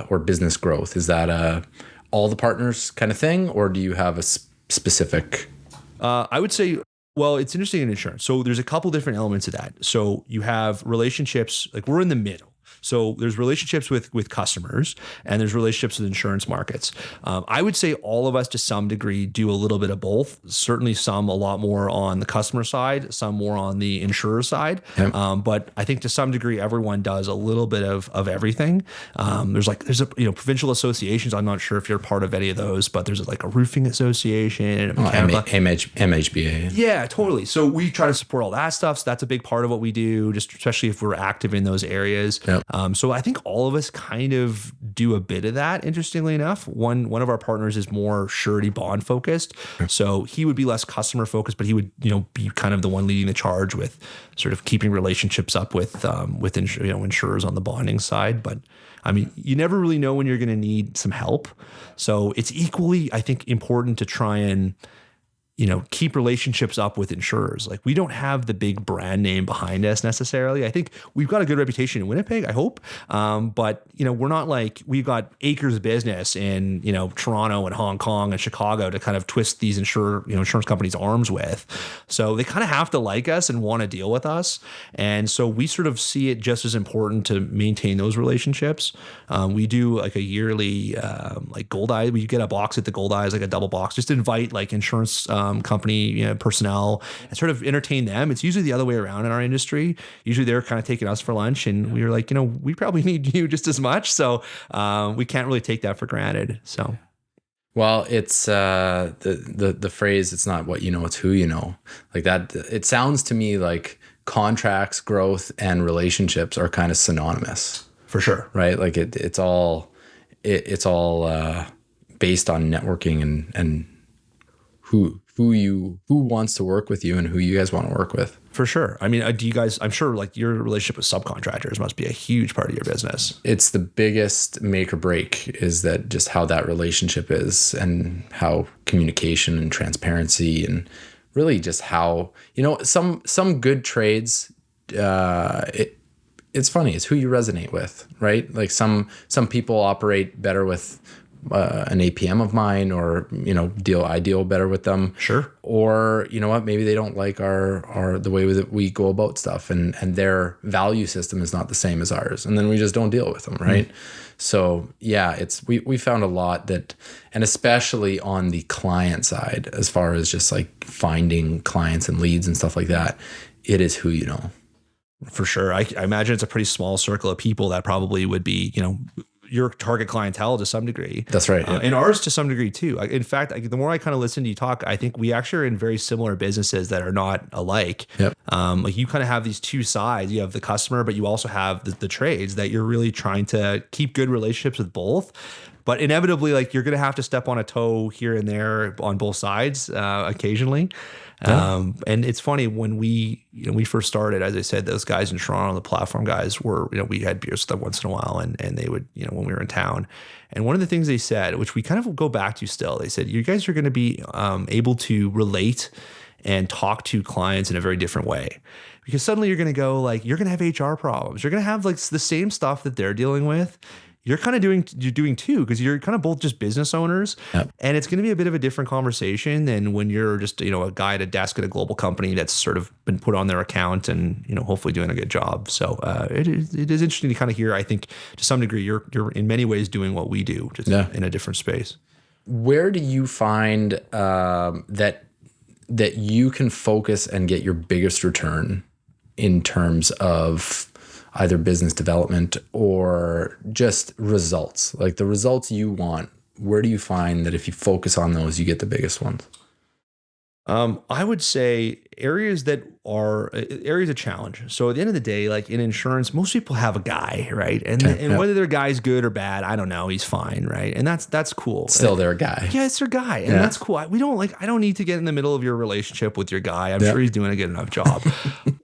Speaker 2: or business growth? Is that all the partners kind of thing? Or do you have a specific?
Speaker 1: I would say, well, it's interesting in insurance. So there's a couple different elements of that. So you have relationships, like we're in the middle. So there's relationships with customers, and there's relationships with insurance markets. I would say all of us to some degree do a little bit of both. Certainly some a lot more on the customer side, some more on the insurer side. Yep. But I think to some degree everyone does a little bit of everything. There's provincial associations. I'm not sure if you're part of any of those, but there's like a roofing association and a mechanical.
Speaker 2: MHBA.
Speaker 1: Yeah, totally. So we try to support all that stuff. So that's a big part of what we do, just especially if we're active in those areas. Yep. So I think all of us kind of do a bit of that. Interestingly enough, one of our partners is more surety bond focused. So he would be less customer focused, but he would be kind of the one leading the charge with sort of keeping relationships up with insurers on the bonding side. But I mean, you never really know when you're going to need some help. So it's equally, I think, important to try and keep relationships up with insurers. Like we don't have the big brand name behind us necessarily. I think we've got a good reputation in Winnipeg, I hope. But we're not like we've got acres of business in, Toronto and Hong Kong and Chicago to kind of twist these insurance companies' arms with. So they kind of have to like us and want to deal with us. And so we sort of see it just as important to maintain those relationships. We do like a yearly, like Gold Eye. We get a box at the Gold Eyes, like a double box, just to invite like insurance company personnel and sort of entertain them. It's usually the other way around in our industry. Usually they're kind of taking us for lunch, and we were like, we probably need you just as much. So we can't really take that for granted. So,
Speaker 2: well, it's the phrase, it's not what you know, it's who you know. Like that, it sounds to me like contracts, growth, and relationships are kind of synonymous.
Speaker 1: For sure.
Speaker 2: Right? Like it's all based on networking and who wants to work with you and who you guys want to work with.
Speaker 1: For sure. I mean, do you guys, I'm sure like your relationship with subcontractors must be a huge part of your business.
Speaker 2: It's the biggest make or break, is that just how that relationship is, and how communication and transparency, and really just how, some good trades, it's funny, it's who you resonate with, right? Like some people operate better with an APM of mine, or I deal better with them.
Speaker 1: Sure.
Speaker 2: Or maybe they don't like our the way that we go about stuff, and their value system is not the same as ours, and then we just don't deal with them, right? So yeah, we found a lot that, and especially on the client side, as far as just like finding clients and leads and stuff like that, it is who you know.
Speaker 1: For sure. I imagine it's a pretty small circle of people that probably would be, your target clientele to some degree.
Speaker 2: That's right. Yeah.
Speaker 1: And ours to some degree too. In fact, the more I kind of listen to you talk, I think we actually are in very similar businesses that are not alike.
Speaker 2: Yep.
Speaker 1: Like you kind of have these two sides. You have the customer, but you also have the trades that you're really trying to keep good relationships with both. But inevitably, like you're going to have to step on a toe here and there on both sides occasionally. Yeah. And it's funny when we first started, as I said, those guys in Toronto, the platform guys were, we had beers with them once in a while, and they would, when we were in town. And one of the things they said, which we kind of go back to still, they said, you guys are going to be able to relate and talk to clients in a very different way. Because suddenly you're going to go like, you're going to have HR problems. You're going to have like the same stuff that they're dealing with. You're doing too, because you're kind of both just business owners.
Speaker 2: Yep.
Speaker 1: And it's going to be a bit of a different conversation than when you're just, a guy at a desk at a global company that's sort of been put on their account and, hopefully doing a good job. So it is interesting to kind of hear, I think to some degree, you're in many ways doing what we do, just in a different space.
Speaker 2: Where do you find that you can focus and get your biggest return in terms of either business development or just results, like the results you want? Where do you find that if you focus on those, you get the biggest ones?
Speaker 1: I would say areas of challenge. So at the end of the day, like in insurance, most people have a guy, right? And whether their guy's good or bad, I don't know. He's fine, right? And that's cool.
Speaker 2: Still their guy.
Speaker 1: Yeah, it's their guy, and that's cool. I don't need to get in the middle of your relationship with your guy. I'm sure he's doing a good enough job.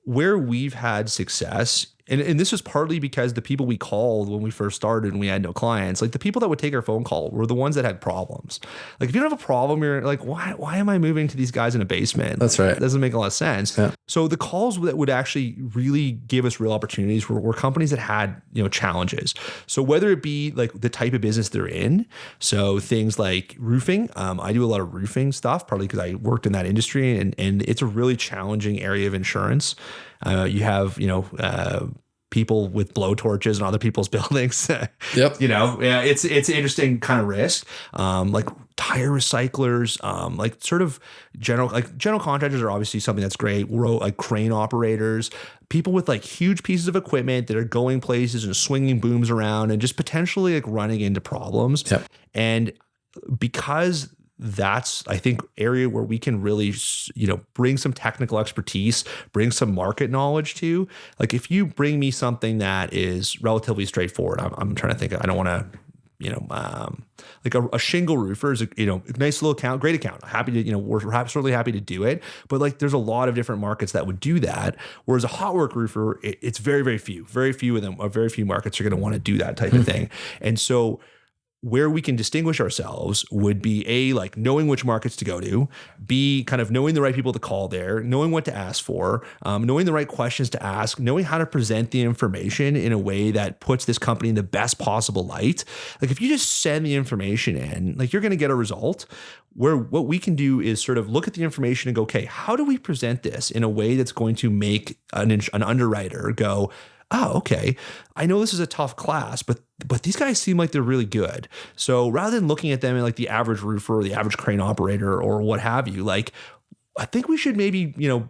Speaker 1: Where we've had success. And this was partly because the people we called when we first started and we had no clients, like the people that would take our phone call were the ones that had problems. Like if you don't have a problem, you're like, why am I moving to these guys in a basement?
Speaker 2: That's right.
Speaker 1: It doesn't make a lot of sense. Yeah. So the calls that would actually really give us real opportunities were companies that had, challenges. So whether it be like the type of business they're in, so things like roofing, I do a lot of roofing stuff, partly because I worked in that industry and it's a really challenging area of insurance. You have, people with blowtorches in other people's buildings.
Speaker 2: Yep.
Speaker 1: It's an interesting kind of risk. Like tire recyclers, like sort of general contractors are obviously something that's great. Like crane operators, people with like huge pieces of equipment that are going places and swinging booms around and just potentially like running into problems.
Speaker 2: Yep.
Speaker 1: And because that's, I think, area where we can really, bring some technical expertise, bring some market knowledge to. Like if you bring me something that is relatively straightforward, I'm trying to think, I don't want to, like a shingle roofer is a, nice little account, great account. Happy to, we're certainly happy to do it. But like there's a lot of different markets that would do that. Whereas a hot work roofer, it's very, very few of them, or very few markets are going to want to do that type of thing. And so where we can distinguish ourselves would be A, like knowing which markets to go to, B, kind of knowing the right people to call there, knowing what to ask for, knowing the right questions to ask, knowing how to present the information in a way that puts this company in the best possible light. Like if you just send the information in, like you're going to get a result. Where what we can do is sort of look at the information and go, okay, how do we present this in a way that's going to make an underwriter go, oh, okay, I know this is a tough class, but these guys seem like they're really good. So rather than looking at them in like the average roofer or the average crane operator or what have you, like I think we should maybe,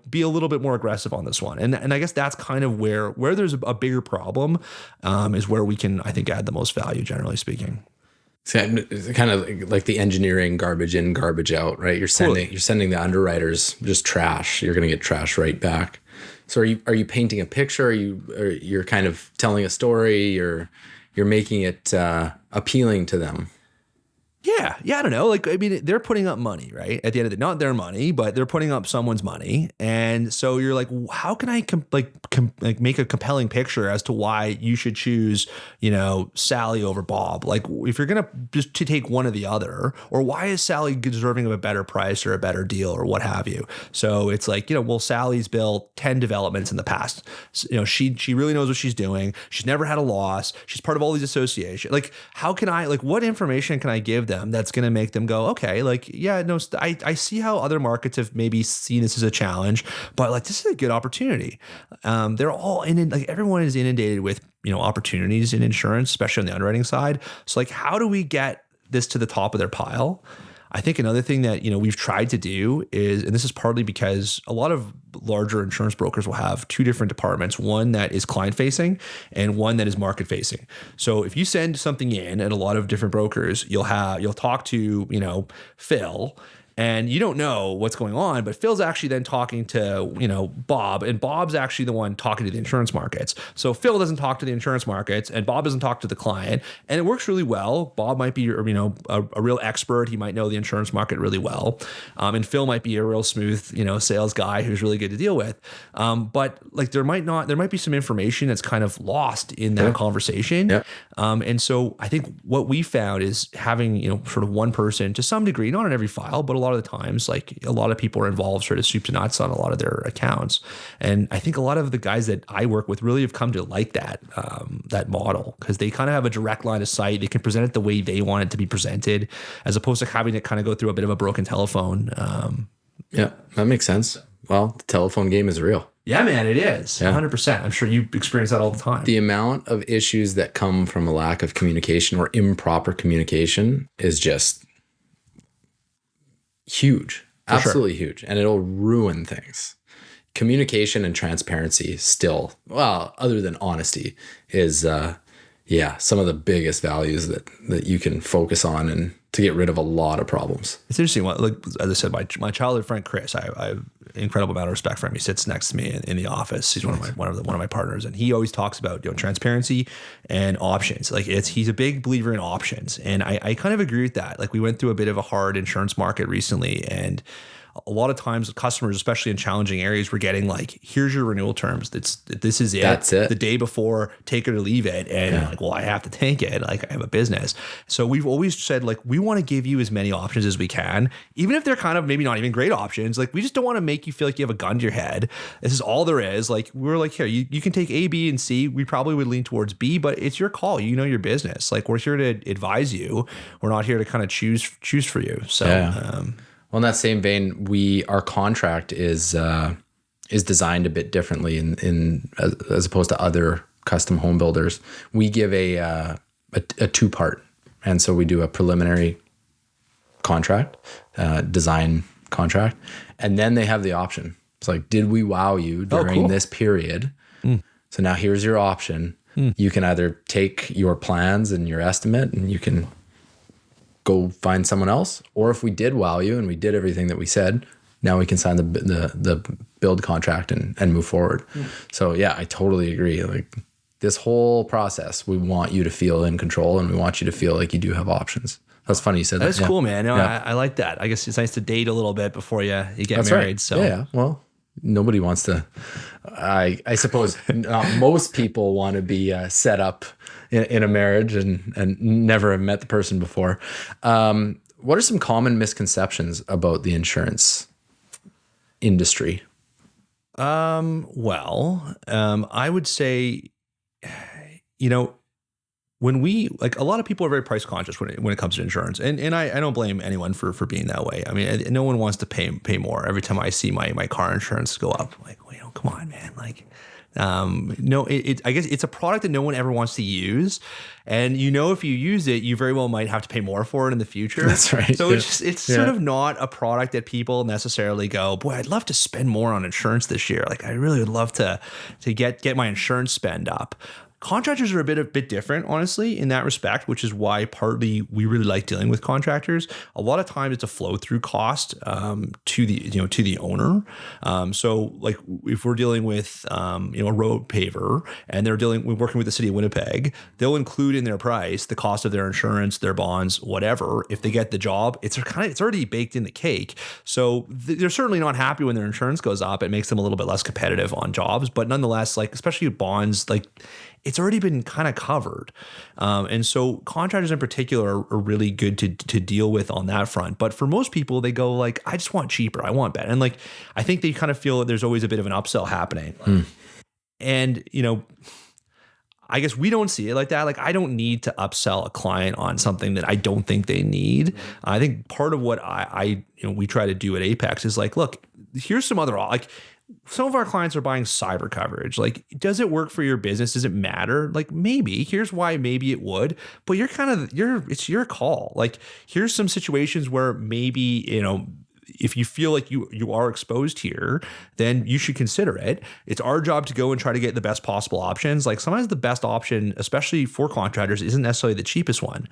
Speaker 1: be a little bit more aggressive on this one. And I guess that's kind of where there's a bigger problem is where we can, I think, add the most value, generally speaking.
Speaker 2: It's kind of like the engineering garbage in, garbage out, right? You're sending the underwriters just trash. You're going to get trash right back. So are you painting a picture? You're kind of telling a story? You're making it appealing to them?
Speaker 1: Yeah, I don't know. Like, I mean, they're putting up money, right? At the end of the day, not their money, but they're putting up someone's money. And so you're like, how can I make a compelling picture as to why you should choose, Sally over Bob? Like, if you're going to take one or the other, or why is Sally deserving of a better price or a better deal or what have you? So it's like, well, Sally's built 10 developments in the past. So, she really knows what she's doing. She's never had a loss. She's part of all these associations. Like, how can I, like, what information can I give them that's going to make them go, okay, like, yeah, no, I see how other markets have maybe seen this as a challenge, but like, this is a good opportunity. They're all like everyone is inundated with, opportunities in insurance, especially on the underwriting side. So like, how do we get this to the top of their pile? I think another thing that, we've tried to do is, and this is partly because a lot of larger insurance brokers will have two different departments, one that is client facing and one that is market facing. So if you send something in at a lot of different brokers, you'll talk to, Phil, and you don't know what's going on, but Phil's actually then talking to, Bob, and Bob's actually the one talking to the insurance markets. So Phil doesn't talk to the insurance markets and Bob doesn't talk to the client, and it works really well. Bob might be, a real expert. He might know the insurance market really well. And Phil might be a real smooth, sales guy who's really good to deal with. But like there might be some information that's kind of lost in that conversation. Yeah. And so I think what we found is having, sort of one person to some degree, not on every file, but a lot lot of the times, like a lot of people are involved sort of soup to nuts on a lot of their accounts. And I think a lot of the guys that I work with really have come to like that model, because they kind of have a direct line of sight. They can present it the way they want it to be presented, as opposed to having to kind of go through a bit of a broken telephone.
Speaker 2: Yeah, that makes sense. Well, the telephone game is real.
Speaker 1: Yeah, man, it is 100%. I'm sure you experience that all the time.
Speaker 2: The amount of issues that come from a lack of communication or improper communication is just huge, absolutely huge. And it'll ruin things. Communication and transparency still, well, other than honesty, is some of the biggest values that you can focus on and to get rid of a lot of problems.
Speaker 1: It's interesting. Like, as I said, my childhood friend Chris, I have an incredible amount of respect for him. He sits next to me in the office. He's one of my partners, and he always talks about transparency and options. Like he's a big believer in options, and I kind of agree with that. Like we went through a bit of a hard insurance market recently, and a lot of times customers, especially in challenging areas, were getting like, here's your renewal terms. This is it.
Speaker 2: That's it.
Speaker 1: The day before, take it or leave it. And like, well, I have to take it. Like I have a business. So we've always said, like, we want to give you as many options as we can, even if they're kind of maybe not even great options. Like we just don't want to make you feel like you have a gun to your head. This is all there is. Like we're like, here, you can take A, B, and C. We probably would lean towards B, but it's your call. You know your business. Like we're here to advise you. We're not here to kind of choose for you. So
Speaker 2: well, in that same vein, our contract is designed a bit differently as opposed to other custom home builders. We give a 2-part, and so we do a preliminary contract, design contract, and then they have the option. It's like, did we wow you during this period? So now here's your option. You can either take your plans and your estimate, and you can go find someone else, or if we did wow you and we did everything that we said, now we can sign the build contract and move forward. So yeah, I totally agree. Like this whole process, we want you to feel in control, and we want you to feel like you do have options. That's funny you said that.
Speaker 1: That's cool, man. No, I like that. I guess it's nice to date a little bit before you get married.
Speaker 2: Right.
Speaker 1: So
Speaker 2: yeah, well, nobody wants to. I suppose most people want to be set up in a marriage and never have met the person before. What are some common misconceptions about the insurance industry?
Speaker 1: I would say, when we, like, a lot of people are very price conscious when it comes to insurance, and I don't blame anyone for being that way. I mean, no one wants to pay more. Every time I see my car insurance go up, I'm like, well, come on, man. Like, no, I guess it's a product that no one ever wants to use. And if you use it, you very well might have to pay more for it in the future.
Speaker 2: That's right.
Speaker 1: So it's sort of not a product that people necessarily go, boy, I'd love to spend more on insurance this year. Like I really would love to get my insurance spend up. Contractors are a bit different, honestly, in that respect, which is why partly we really like dealing with contractors. A lot of times it's a flow through cost to the owner. So like if we're dealing with a road paver and we're working with the city of Winnipeg, they'll include in their price the cost of their insurance, their bonds, whatever. If they get the job, it's already baked in the cake. So they're certainly not happy when their insurance goes up. It makes them a little bit less competitive on jobs, but nonetheless, like especially bonds, like it's already been kind of covered. And so contractors in particular are really good to deal with on that front. But for most people, they go like, I just want cheaper. I want better. And like, I think they kind of feel that there's always a bit of an upsell happening. And, I guess we don't see it like that. Like I don't need to upsell a client on something that I don't think they need. I think part of what we try to do at Apex is like, look, here's some other, like, some of our clients are buying cyber coverage. Like, does it work for your business? Does it matter? Like, maybe. Here's why maybe it would. But it's your call. Like, here's some situations where maybe, if you feel like you are exposed here, then you should consider it. It's our job to go and try to get the best possible options. Like sometimes the best option, especially for contractors, isn't necessarily the cheapest one.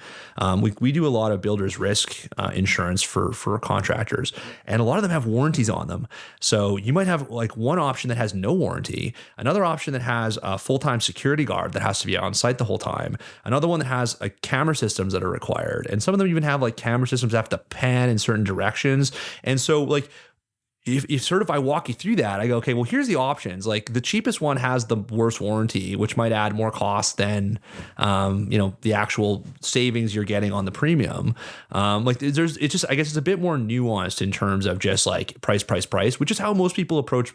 Speaker 1: We do a lot of builder's risk insurance for contractors, and a lot of them have warranties on them. So you might have like one option that has no warranty, another option that has a full-time security guard that has to be on site the whole time, another one that has camera systems that are required, and some of them even have like camera systems that have to pan in certain directions. And so like if sort of I walk you through that, I go, okay, well, here's the options. Like the cheapest one has the worst warranty, which might add more cost than, the actual savings you're getting on the premium. I guess it's a bit more nuanced in terms of just like price, which is how most people approach,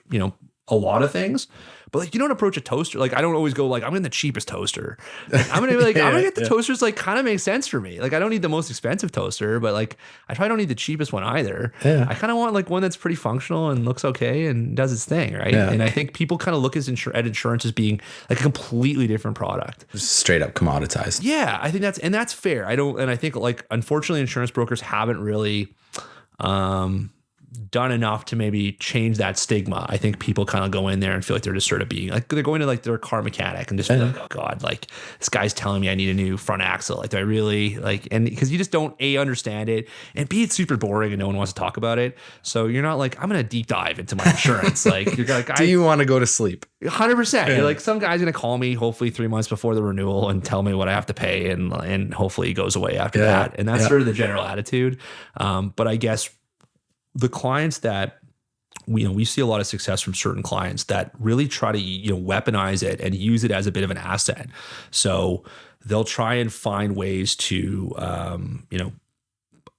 Speaker 1: a lot of things. But like, you don't approach a toaster. Like I don't always go like, I'm getting the cheapest toaster. Like, I'm going to be like, I'm going to get the toasters like kind of makes sense for me. Like I don't need the most expensive toaster, but like I probably don't need the cheapest one either. Yeah. I kind of want like one that's pretty functional and looks okay and does its thing. Right. Yeah. And I think people kind of look at insurance as being like a completely different product.
Speaker 2: Straight up commoditized.
Speaker 1: Yeah. I think that's fair. I think like, unfortunately, insurance brokers haven't really, done enough to maybe change that stigma. I think people kind of go in there and feel like they're just sort of being like, they're going to like their car mechanic and just feel like, oh God, like this guy's telling me I need a new front axle. Like, do I really like, and because you just don't understand it, and B, it's super boring and no one wants to talk about it. So you're not like, I'm going to deep dive into my insurance. Like you're like,
Speaker 2: do you want to go to sleep?
Speaker 1: 100%. You're like, some guy's going to call me hopefully 3 months before the renewal and tell me what I have to pay. And hopefully it goes away after that. And that's sort of the general attitude. But I guess the clients that we see a lot of success from certain clients that really try to weaponize it and use it as a bit of an asset. So they'll try and find ways to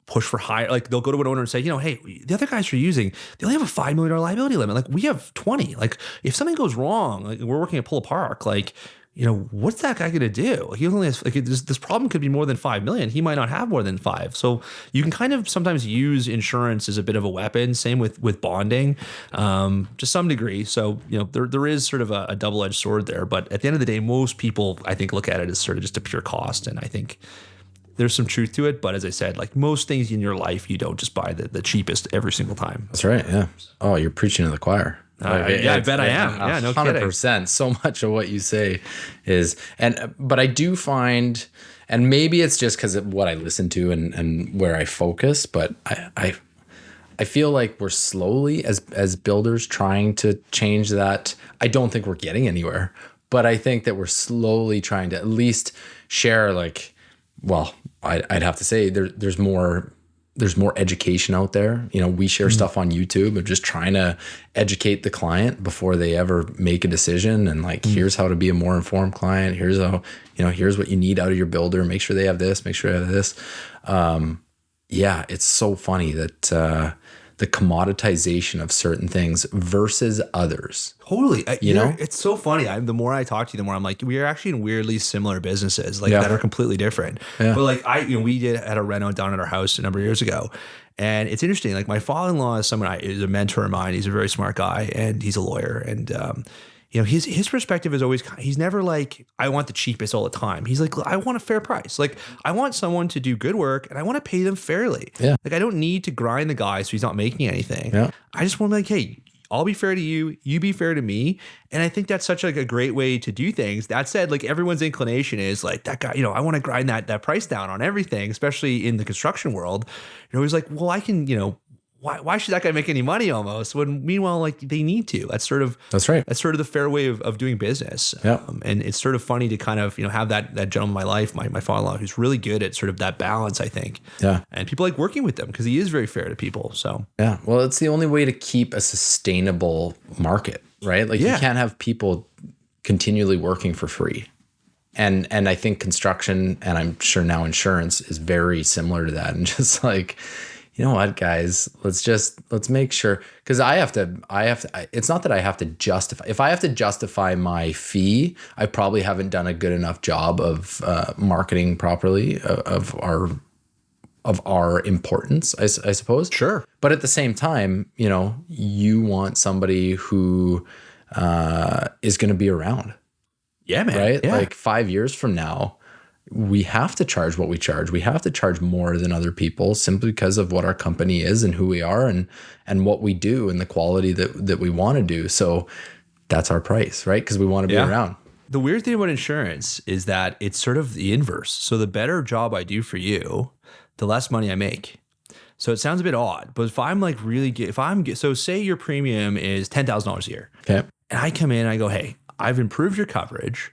Speaker 1: push for higher. Like they'll go to an owner and say, hey, the other guys are using, they only have a $5 million liability limit. Like we have 20. Like if something goes wrong, like we're working at Pull Park, like what's that guy going to do? He only has like this problem could be more than 5 million. He might not have more than 5. So you can kind of sometimes use insurance as a bit of a weapon. Same with bonding, to some degree. So there is sort of a double-edged sword there. But at the end of the day, most people I think look at it as sort of just a pure cost, and I think there's some truth to it. But as I said, like most things in your life, you don't just buy the cheapest every single time.
Speaker 2: That's right. Yeah. Oh, you're preaching to the choir.
Speaker 1: I bet I am. Yeah, no
Speaker 2: 100%.
Speaker 1: Kidding.
Speaker 2: So much of what you say is, but I do find, and maybe it's just because of what I listen to and where I focus, but I feel like we're slowly as builders trying to change that. I don't think we're getting anywhere, but I think that we're slowly trying to at least share like, well, I'd have to say there's more education out there. We share stuff on YouTube of just trying to educate the client before they ever make a decision. And like, here's how to be a more informed client. Here's how, here's what you need out of your builder. Make sure they have this, make sure they have this. It's so funny that, the commoditization of certain things versus others.
Speaker 1: Totally. It's so funny. The more I talk to you, the more I'm like, we are actually in weirdly similar businesses, like that are completely different. Yeah. But like we had a reno down at our house a number of years ago. And it's interesting. Like my father-in-law is is a mentor of mine. He's a very smart guy and he's a lawyer. And, his perspective is always, he's never like, I want the cheapest all the time. He's like, I want a fair price. Like I want someone to do good work and I want to pay them fairly. Yeah. Like I don't need to grind the guy so he's not making anything. Yeah. I just want to be like, hey, I'll be fair to you. You be fair to me. And I think that's such like a great way to do things. That said, like everyone's inclination is like that guy, I want to grind that price down on everything, especially in the construction world. He's like, well, I can, why should that guy make any money almost when meanwhile, like they need to, that's right. That's sort of the fair way of doing business. Yeah. And it's sort of funny to kind of, have that gentleman in my life, my father-in-law, who's really good at sort of that balance, I think. Yeah. And people like working with them because he is very fair to people. So,
Speaker 2: yeah, well, it's the only way to keep a sustainable market, right? Like you can't have people continually working for free. And I think construction, and I'm sure now insurance is very similar to that. And just like, you know what, guys, let's make sure, because it's not that I have to justify. If I have to justify my fee, I probably haven't done a good enough job of marketing properly of our importance, I suppose.
Speaker 1: Sure.
Speaker 2: But at the same time, you want somebody who is going to be around.
Speaker 1: Yeah, man.
Speaker 2: Right?
Speaker 1: Yeah.
Speaker 2: Like 5 years from now, we have to charge what we charge. We have to charge more than other people simply because of what our company is and who we are and what we do and the quality that we want to do. So that's our price, right? Because we want to be around.
Speaker 1: The weird thing about insurance is that it's sort of the inverse. So the better job I do for you, the less money I make. So it sounds a bit odd, but if I'm like so say your premium is $10,000 a year. Okay. And I come in and I go, hey, I've improved your coverage.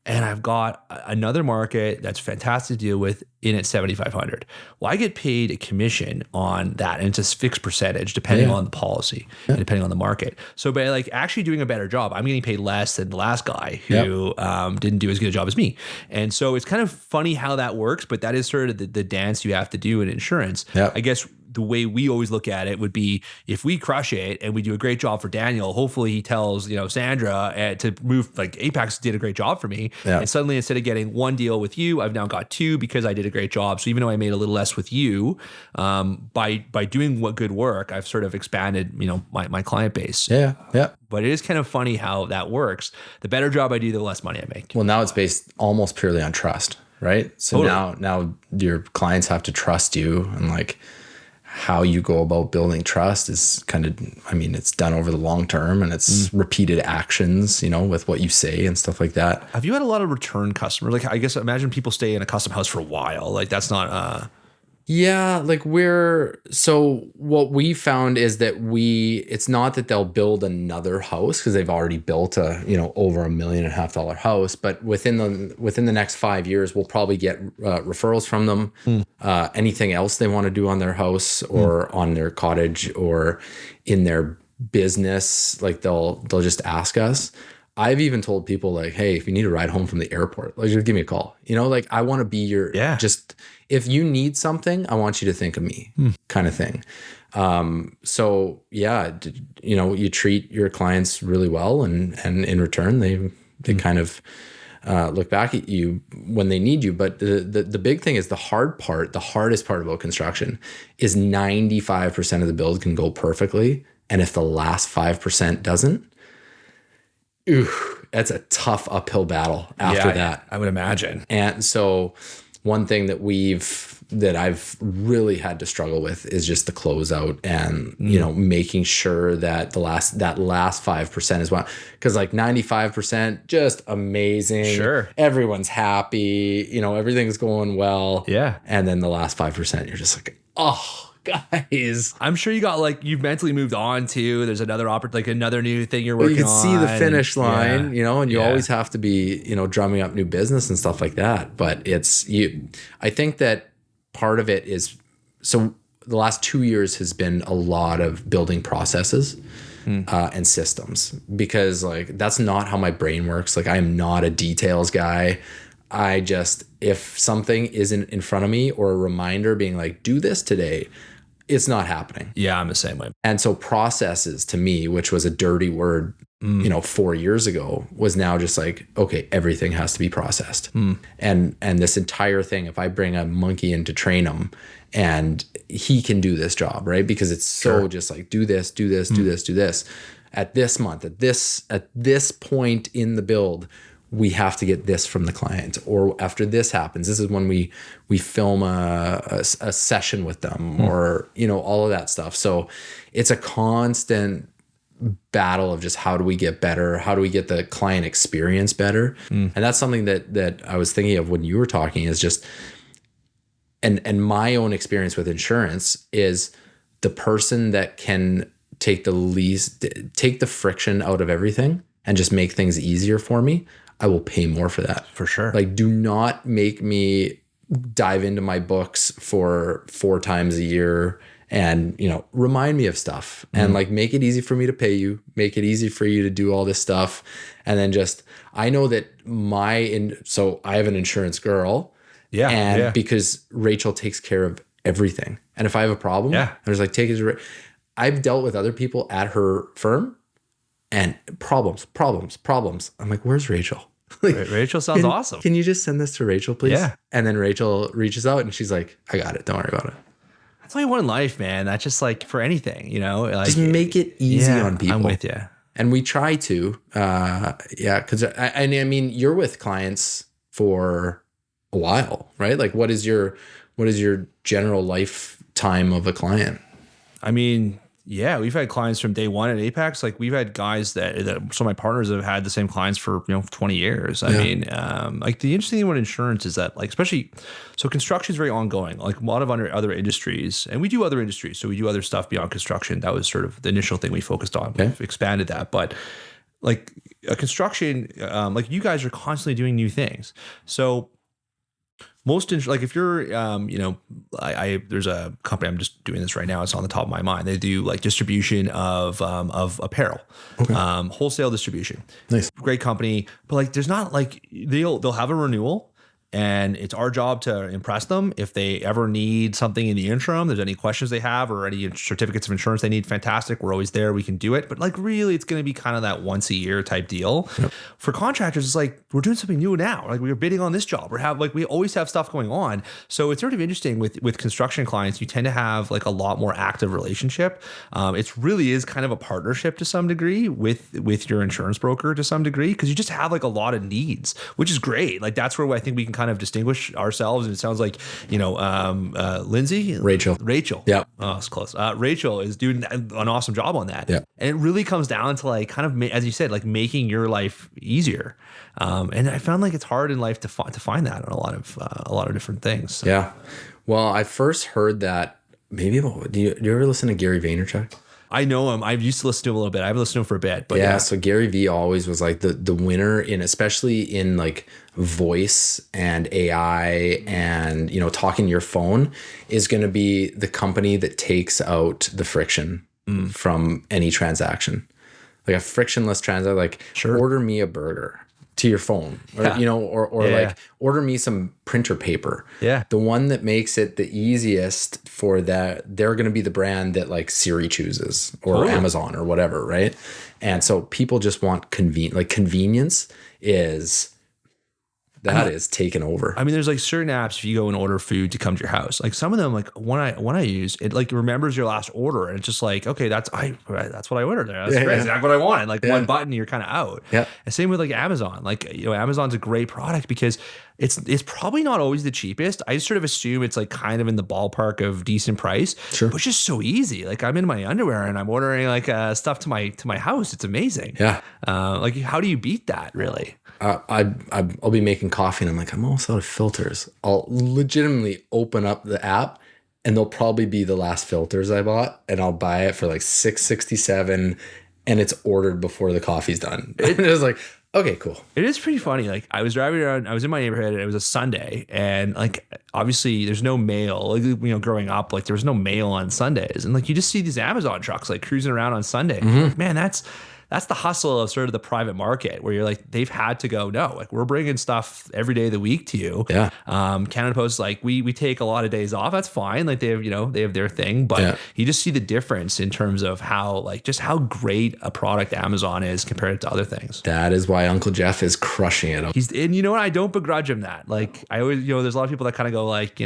Speaker 1: and I've got another market that's fantastic to deal with in at 7,500. Well, I get paid a commission on that, and it's a fixed percentage depending on the policy and depending on the market. So by like actually doing a better job, I'm getting paid less than the last guy who didn't do as good a job as me. And so it's kind of funny how that works, but that is sort of the dance you have to do in insurance. I guess the way we always look at it would be, if we crush it and we do a great job for Daniel, hopefully he tells, Sandra to move, like Apex did a great job for me. And suddenly instead of getting one deal with you, I've now got two because I did a great job. So even though I made a little less with you, by doing what good work, I've sort of expanded, my client base. But it is kind of funny how that works. The better job I do, the less money I make.
Speaker 2: Well, now it's based almost purely on trust, right? So now your clients have to trust you, and like, how you go about building trust is kind of, it's done over the long term, and it's repeated actions, with what you say and stuff like that.
Speaker 1: Have you had a lot of return customers? Like, I guess imagine people stay in a custom house for a while. Like, that's not
Speaker 2: Yeah, like so what we found is that it's not that they'll build another house because they've already built a, over $1.5 million house, but within the next 5 years, we'll probably get referrals from them. Anything else they want to do on their house or on their cottage or in their business, like they'll just ask us. I've even told people like, hey, if you need a ride home from the airport, like just give me a call. Like I want to be your just if you need something, I want you to think of me kind of thing. So yeah, you treat your clients really well, and in return, they kind of look back at you when they need you. But the big thing is the hardest part about construction is 95% of the build can go perfectly. And if the last 5% doesn't, that's a tough uphill battle after that.
Speaker 1: I would imagine.
Speaker 2: And so one thing that I've really had to struggle with is just the closeout and, making sure that that last 5% is one, because like 95%, just amazing.
Speaker 1: Sure.
Speaker 2: Everyone's happy, everything's going well.
Speaker 1: Yeah.
Speaker 2: And then the last 5%, you're just like, oh, guys.
Speaker 1: I'm sure you've mentally moved on to, there's another another new thing you're working on.
Speaker 2: You can see the finish line, and you always have to be, drumming up new business and stuff like that. But I think that part of it is, so the last 2 years has been a lot of building processes and systems, because like, that's not how my brain works. Like, I'm not a details guy. If something isn't in front of me or a reminder being like, do this today, it's not happening.
Speaker 1: Yeah, I'm the same way.
Speaker 2: And so processes to me, which was a dirty word, 4 years ago, was now just like, okay, everything has to be processed. And this entire thing, if I bring a monkey in to train him and he can do this job, right? Because it's so just like, do this, do this, do this, do this. At this month, at this point in the build, we have to get this from the client, or after this happens, this is when we film a session with them, or, all of that stuff. So it's a constant battle of just, how do we get better? How do we get the client experience better? And that's something that I was thinking of when you were talking, is just, and my own experience with insurance is the person that can take the friction out of everything and just make things easier for me, I will pay more for that.
Speaker 1: For sure.
Speaker 2: Like, do not make me dive into my books for 4 times a year and, remind me of stuff and like, make it easy for me to pay you, make it easy for you to do all this stuff. And then I know that so I have an insurance girl. Because Rachel takes care of everything. And if I have a problem, I was like, take it to I've dealt with other people at her firm and problems. I'm like, where's Rachel? Like,
Speaker 1: Rachel sounds awesome.
Speaker 2: Can you just send this to Rachel, please? Yeah. And then Rachel reaches out and she's like, I got it. Don't worry about it.
Speaker 1: That's all you want in life, man. That's just like for anything, like,
Speaker 2: just make it easy on people.
Speaker 1: I'm with you.
Speaker 2: And we try to, because I mean, you're with clients for a while, right? Like, what is your general lifetime of a client? I
Speaker 1: mean, yeah, we've had clients from day one at Apex. Like, we've had guys that some of my partners have had the same clients for 20 years. I mean, like, the interesting thing about insurance is that, like, especially, so construction is very ongoing. Like, a lot of other industries, and we do other industries, so we do other stuff beyond construction. That was sort of the initial thing we focused on. We've expanded that, but like a construction, like you guys are constantly doing new things. So like if you're, there's a company, I'm just doing this right now, it's on the top of my mind. They do like distribution of apparel, wholesale distribution.
Speaker 2: Nice.
Speaker 1: Great company. But like, there's not like, they'll have a renewal, and it's our job to impress them. If they ever need something in the interim, there's any questions they have or any certificates of insurance they need, fantastic. We're always there. We can do it. But like really, it's going to be kind of that once a year type deal. Yep. For contractors, it's like, we're doing something new now. Like we were bidding on this job. We always have stuff going on. So it's sort of interesting with construction clients, you tend to have like a lot more active relationship. It really is kind of a partnership to some degree with your insurance broker to some degree, because you just have like a lot of needs, which is great. Like that's where I think we can kind of distinguish ourselves. And it sounds like, Lindsay, Rachel.
Speaker 2: Yeah.
Speaker 1: Oh, it's close. Rachel is doing an awesome job on that.
Speaker 2: Yeah.
Speaker 1: And it really comes down to like kind of, as you said, like making your life easier. And I found like it's hard in life to find that on a lot of different things. So.
Speaker 2: Yeah. Well, I first heard that do you ever listen to Gary Vaynerchuk?
Speaker 1: I know him. I've used to listen to him a little bit. I haven't listened to him for a bit, but
Speaker 2: yeah. So Gary V always was like the winner especially in like voice and AI and, talking to your phone is going to be the company that takes out the friction from any transaction. Like a frictionless transaction, like order me a burger to your phone, or like order me some printer paper. Yeah. The one that makes it the easiest for that, they're going to be the brand that like Siri chooses or Amazon or whatever. Right. And so people just want convenience is taken over.
Speaker 1: I mean, there's like certain apps, if you go and order food to come to your house, like some of them, like when I use it, like remembers your last order, and it's just like, okay, that's what I ordered there. That's great. Exactly what I wanted. Like one button, you're kind of out. Yeah. And same with like Amazon. Like, Amazon's a great product because it's probably not always the cheapest. I just sort of assume it's like kind of in the ballpark of decent price. Sure. But it's just so easy. Like I'm in my underwear and I'm ordering like stuff to my house. It's amazing. Yeah. Like how do you beat that really?
Speaker 2: I'll be making coffee and I'm like, I'm almost out of filters. I'll legitimately open up the app and they'll probably be the last filters I bought, and I'll buy it for like $6.67 and it's ordered before the coffee's done. It was like, okay, cool.
Speaker 1: It is pretty funny. Like I was driving around, I was in my neighborhood and it was a Sunday, and like obviously there's no mail. Like, growing up, like there was no mail on Sundays, and like you just see these Amazon trucks like cruising around on Sunday. Like, man, that's the hustle of sort of the private market where you're like, they've had to go, no, like we're bringing stuff every day of the week to you. Yeah. Canada Post, like we take a lot of days off. That's fine. Like they have their thing, but you just see the difference in terms of how great a product Amazon is compared to other things.
Speaker 2: That is why Uncle Jeff is crushing it.
Speaker 1: And you know what? I don't begrudge him that. Like I always, there's a lot of people that kind of go like,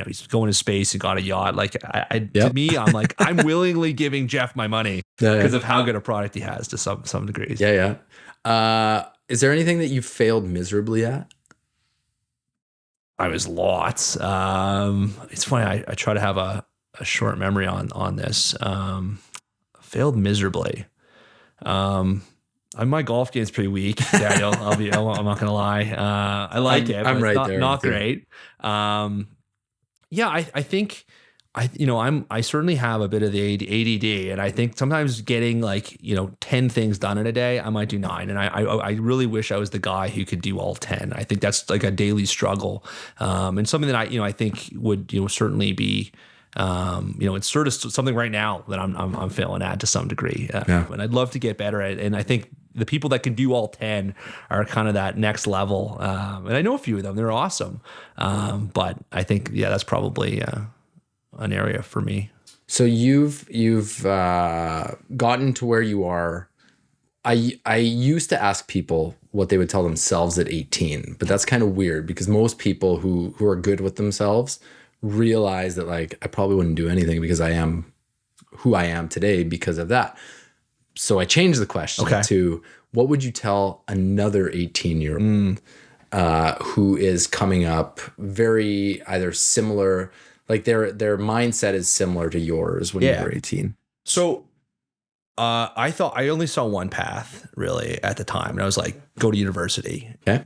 Speaker 1: he's going to space and got a yacht. Like to me, I'm like, I'm willingly giving Jeff my money because of how good a product he has to some degrees.
Speaker 2: Yeah. Is there anything that you failed miserably at?
Speaker 1: I was lots. It's funny. I try to have a short memory on this. Failed miserably. My golf game's pretty weak, Daniel. I'm not gonna lie. I like it.
Speaker 2: I'm right there.
Speaker 1: Not great. Yeah, I think I certainly have a bit of the ADD, and I think sometimes getting 10 things done in a day, I might do 9, and I really wish I was the guy who could do all 10. I think that's like a daily struggle, and something that I think would certainly be. It's sort of something right now that I'm failing at to some degree, and I'd love to get better at it. And I think the people that can do all 10 are kind of that next level. And I know a few of them; they're awesome. But I think that's probably an area for me.
Speaker 2: So you've gotten to where you are. I used to ask people what they would tell themselves at 18, but that's kind of weird because most people who are good with themselves realize that like I probably wouldn't do anything because I am who I am today because of that. So I changed the question to what would you tell another 18-year-old who is coming up very either similar, like their mindset is similar to yours when you were 18.
Speaker 1: So I thought I only saw one path really at the time, and I was like, go to university. Okay.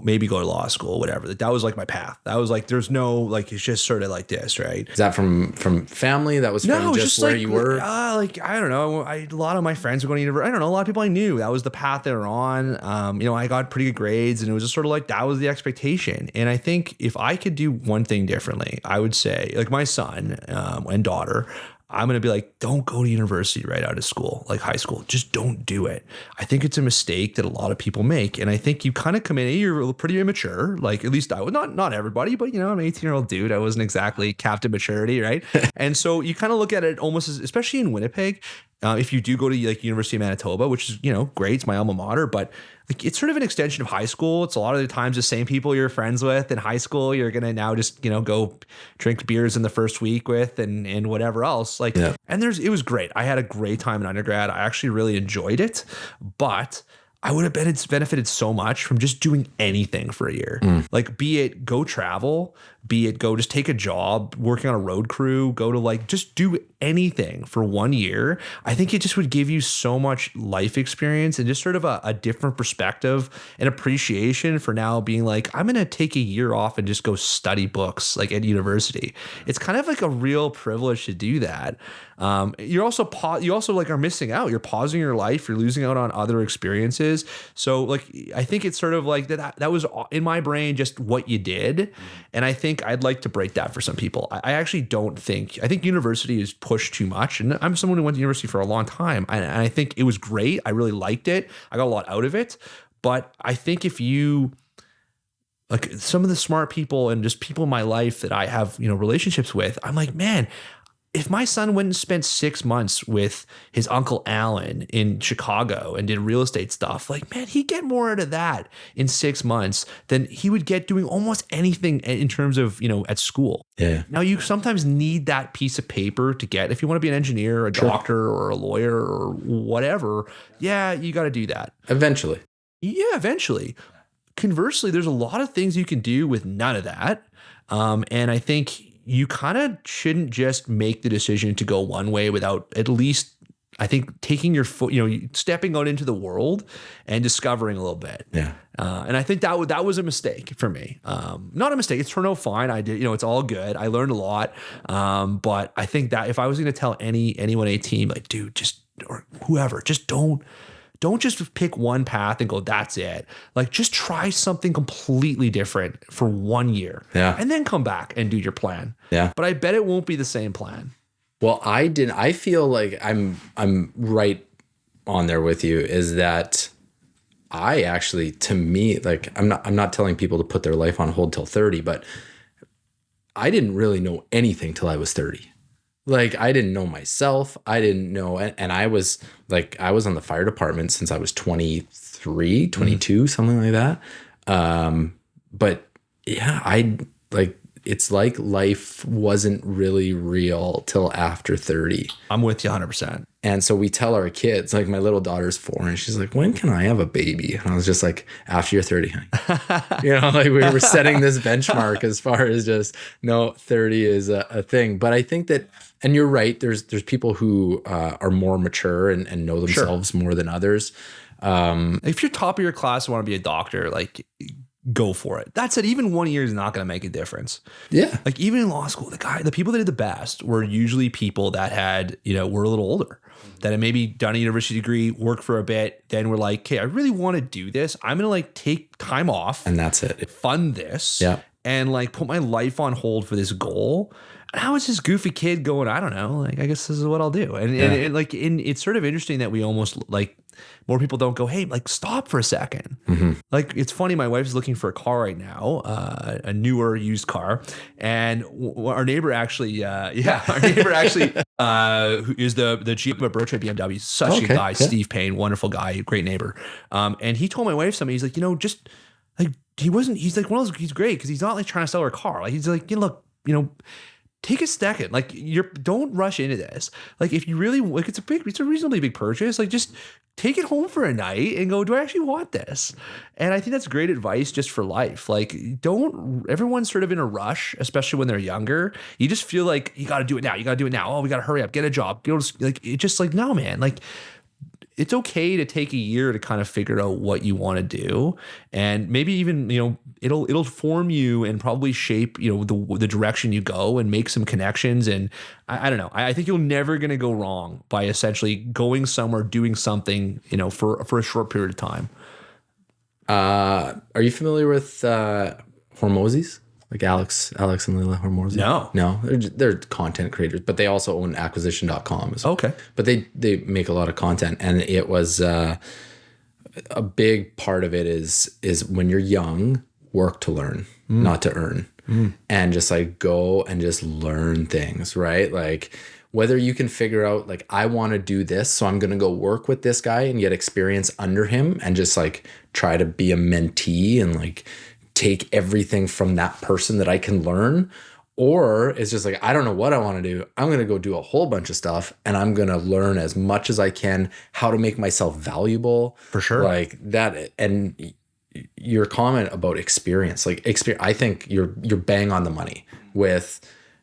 Speaker 1: maybe go to law school, whatever. That was like my path. That was like, there's no, like, it's just sort of like this, right?
Speaker 2: Is that from family? That was from just where
Speaker 1: like,
Speaker 2: you were?
Speaker 1: Like, I don't know. A lot of my friends were going to university. I don't know. A lot of people I knew, that was the path they were on. I got pretty good grades, and it was just sort of like, that was the expectation. And I think if I could do one thing differently, I would say, like, my son and daughter, I'm going to be like, don't go to university right out of school, like high school. Just don't do it. I think it's a mistake that a lot of people make. And I think you kind of come in, you're pretty immature. Like, at least I was not everybody, but I'm an 18-year-old dude. I wasn't exactly Captain Maturity. Right. And so you kind of look at it almost as, especially in Winnipeg, if you do go to like University of Manitoba, which is, great, it's my alma mater, but like, it's sort of an extension of high school. It's a lot of the times the same people you're friends with in high school, you're going to now just, go drink beers in the first week with and whatever else. Like, yeah. And it was great. I had a great time in undergrad. I actually really enjoyed it, but I would have benefited so much from just doing anything for a year. Like, be it go travel, be it go just take a job, working on a road crew, go to like, just do anything for 1 year. I think it just would give you so much life experience and just sort of a different perspective and appreciation for now being like, I'm going to take a year off and just go study books like at university. It's kind of like a real privilege to do that. You also like are missing out. You're pausing your life. You're losing out on other experiences. So like, I think it's sort of like that was in my brain, just what you did. And I think I'd like to break that for some people. I actually I think university is pushed too much. And I'm someone who went to university for a long time. And I think it was great. I really liked it. I got a lot out of it. But I think if you, like, some of the smart people and just people in my life that I have, relationships with, I'm like, man, if my son went and spent 6 months with his uncle Alan in Chicago and did real estate stuff, like, man, he'd get more out of that in 6 months than he would get doing almost anything in terms of, at school.
Speaker 2: Yeah.
Speaker 1: Now, you sometimes need that piece of paper to get, if you want to be an engineer, a doctor, or a lawyer, or whatever. Yeah, you got to do that.
Speaker 2: Eventually.
Speaker 1: Yeah, eventually. Conversely, there's a lot of things you can do with none of that. And I think you kind of shouldn't just make the decision to go one way without at least, I think, taking your foot, stepping out into the world and discovering a little bit.
Speaker 2: Yeah.
Speaker 1: And I think that was a mistake for me. Not a mistake. It's turned out fine. I did, it's all good. I learned a lot. But I think that if I was going to tell anyone, a team, like, dude, or whoever, just don't just pick one path and go, that's it. Like, just try something completely different for 1 year.
Speaker 2: Yeah.
Speaker 1: And then come back and do your plan.
Speaker 2: Yeah.
Speaker 1: But I bet it won't be the same plan.
Speaker 2: Well, I feel like I'm right on there with you, is that I actually, to me, like, I'm not telling people to put their life on hold till 30, but I didn't really know anything till I was 30. Like, I didn't know myself. I didn't know. And I was on the fire department since I was 23, 22, something like that. But yeah, it's like life wasn't really real till after 30.
Speaker 1: I'm with you 100%.
Speaker 2: And so we tell our kids, like, my little daughter's 4 and she's like, when can I have a baby? And I was just like, after you're 30, honey. Like, we were setting this benchmark as far as just, no, 30 is a thing. But I think that, and you're right, there's people who are more mature and know themselves more than others.
Speaker 1: If you're top of your class and want to be a doctor, like, go for it. That said, even 1 year is not going to make a difference.
Speaker 2: Yeah.
Speaker 1: Like, even in law school, the people that did the best were usually people that had, were a little older, that had maybe done a university degree, worked for a bit, then were like, okay, I really want to do this. I'm going to like take time off.
Speaker 2: And that's it.
Speaker 1: Fund this.
Speaker 2: Yeah.
Speaker 1: And like put my life on hold for this goal. And I was this goofy kid going, I don't know, like, I guess this is what I'll do. And it's sort of interesting that we almost, like, more people don't go, hey, like, stop for a second. Mm-hmm. Like, it's funny. My wife's looking for a car right now, a newer used car. And our neighbor actually, who is the GM of Bertrand BMW, such a good guy, Steve Payne, wonderful guy, great neighbor. And he told my wife something. He's like, just like, he's like, he's great because he's not like trying to sell her car. Like, he's like, look, take a second. Like, don't rush into this. Like, if you really like, it's a reasonably big purchase. Like, just take it home for a night and go, do I actually want this? And I think that's great advice just for life. Like, everyone's sort of in a rush, especially when they're younger. You just feel like you got to do it now. You got to do it now. Oh, we got to hurry up, get a job. It's just like, no, man, like, it's okay to take a year to kind of figure out what you want to do. And maybe even, it'll form you and probably shape, the direction you go and make some connections. And I don't know. I think you're never going to go wrong by essentially going somewhere, doing something, for a short period of time.
Speaker 2: Are you familiar with Hormozis? Like Alex and Lila Hormozi? No, they're content creators, but they also own acquisition.com.
Speaker 1: Okay.
Speaker 2: But they make a lot of content, and it was a big part of it is when you're young, work to learn, not to earn, and just like go and just learn things, right? Like whether you can figure out like, I want to do this, so I'm going to go work with this guy and get experience under him and just like try to be a mentee and like take everything from that person that I can learn. Or it's just like, I don't know what I want to do. I'm going to go do a whole bunch of stuff and I'm going to learn as much as I can how to make myself valuable.
Speaker 1: For sure.
Speaker 2: Like that. And your comment about experience, I think you're bang on the money with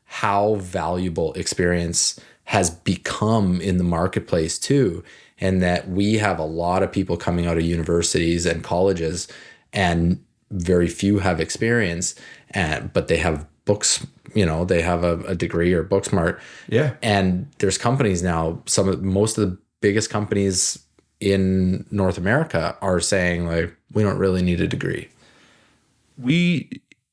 Speaker 2: how valuable experience has become in the marketplace too. And that we have a lot of people coming out of universities and colleges, and very few have experience, but they have books, they have a degree or book smart.
Speaker 1: Yeah.
Speaker 2: And there's companies now, most of the biggest companies in North America are saying like, we don't really need a degree.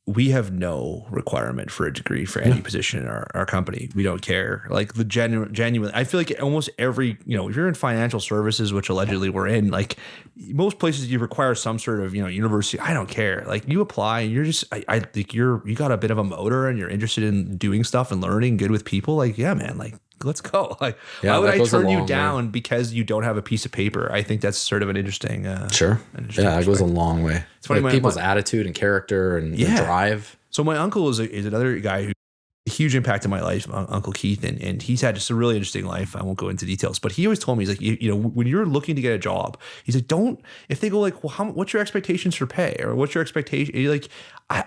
Speaker 1: We have no requirement for a degree for any position in our company. We don't care. Like the genuine, I feel like almost every, if you're in financial services, which allegedly we're in, like most places you require some sort of, university. I don't care. Like you apply and you're just, I think you got a bit of a motor and you're interested in doing stuff and learning, good with people. Like, yeah, man, like let's go. Like, why would I turn you down because you don't have a piece of paper? I think that's sort of an interesting.
Speaker 2: Sure. It goes a long way. It's funny, like people's attitude and character and drive.
Speaker 1: So my uncle is another guy who a huge impact in my life, Uncle Keith, and he's had just a really interesting life. I won't go into details, but he always told me, he's like, when you're looking to get a job, he's like, if they go like, well, what's your expectations for pay, or what's your expectation? Like,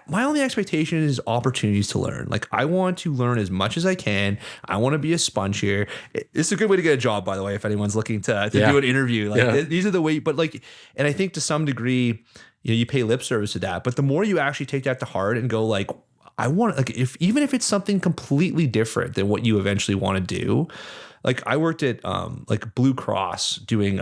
Speaker 1: my only expectation is opportunities to learn. Like, I want to learn as much as I can. I want to be a sponge here. It's a good way to get a job, by the way, if anyone's looking to do an interview. Like, these are the way. But like, and I think to some degree, you pay lip service to that. But the more you actually take that to heart and go like, I want, like, even if it's something completely different than what you eventually want to do. Like I worked at like Blue Cross doing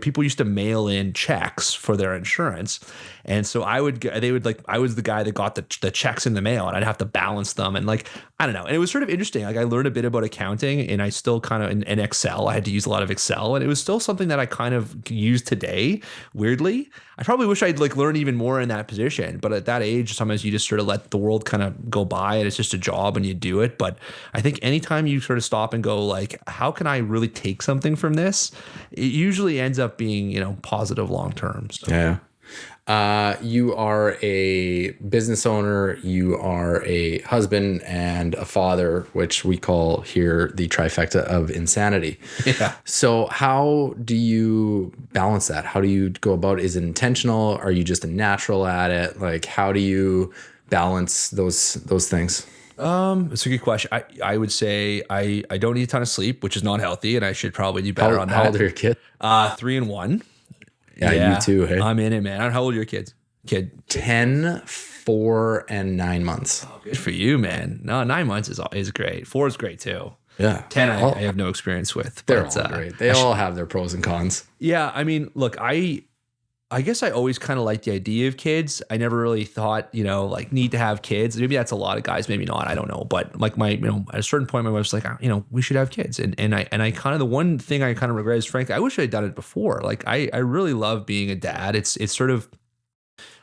Speaker 1: people used to mail in checks for their insurance, and so I was the guy that got the checks in the mail, and I'd have to balance them, and like I don't know, and it was sort of interesting. Like I learned a bit about accounting, and I still kind of in Excel. I had to use a lot of Excel, and it was still something that I kind of use today. Weirdly, I probably wish I'd like learn even more in that position, but at that age, sometimes you just sort of let the world kind of go by, and it's just a job, and you do it. But I think anytime you sort of stop and go like, how can I really take something from this? It usually ends up being, positive long term. So.
Speaker 2: Yeah. You are a business owner, you are a husband and a father, which we call here the trifecta of insanity.
Speaker 1: Yeah.
Speaker 2: So how do you balance that? How do you go about it? Is it intentional? Are you just a natural at it? Like, how do you balance those things?
Speaker 1: It's a good question. I would say I don't need a ton of sleep, which is not healthy, and I should probably do better on that.
Speaker 2: How old are your kids?
Speaker 1: 3 and 1.
Speaker 2: Yeah, you too. Hey?
Speaker 1: I'm in it, man. How old are your kids?
Speaker 2: 10, 4, and 9 months.
Speaker 1: Oh, good for you, man. No, 9 months is great. 4 is great too.
Speaker 2: Yeah.
Speaker 1: 10 I have no experience with.
Speaker 2: They're all great. They all have their pros and cons.
Speaker 1: Yeah, I mean, look, I guess I always kind of liked the idea of kids. I never really thought, like need to have kids. Maybe that's a lot of guys, maybe not. I don't know. But like at a certain point, my wife's like, we should have kids. And I kind of, the one thing I kind of regret is, frankly, I wish I had done it before. Like I really love being a dad. It's sort of,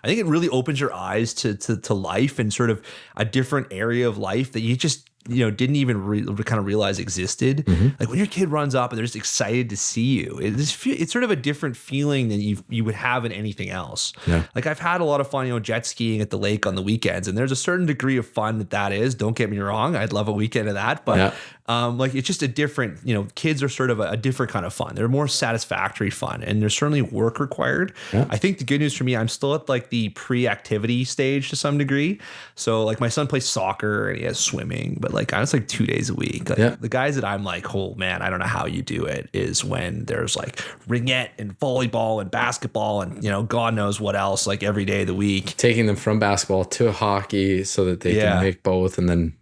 Speaker 1: I think it really opens your eyes to life and sort of a different area of life that you just, didn't even kind of realize existed. Mm-hmm. Like when your kid runs up and they're just excited to see you, it's sort of a different feeling than you would have in anything else. Yeah. Like I've had a lot of fun, jet skiing at the lake on the weekends, and there's a certain degree of fun that is. Don't get me wrong. I'd love a weekend of that, but like it's just a different, kids are sort of a different kind of fun. They're more satisfactory fun, and there's certainly work required. Yeah. I think the good news for me, I'm still at like the pre-activity stage to some degree. So like my son plays soccer and he has swimming, but like I was like 2 days a week. Like
Speaker 2: Yeah.
Speaker 1: the guys that I'm like, oh man, I don't know how you do it, is when there's like ringette and volleyball and basketball and, you know, God knows what else, like every day of the week.
Speaker 2: Taking them from basketball to hockey so that they can make both, and then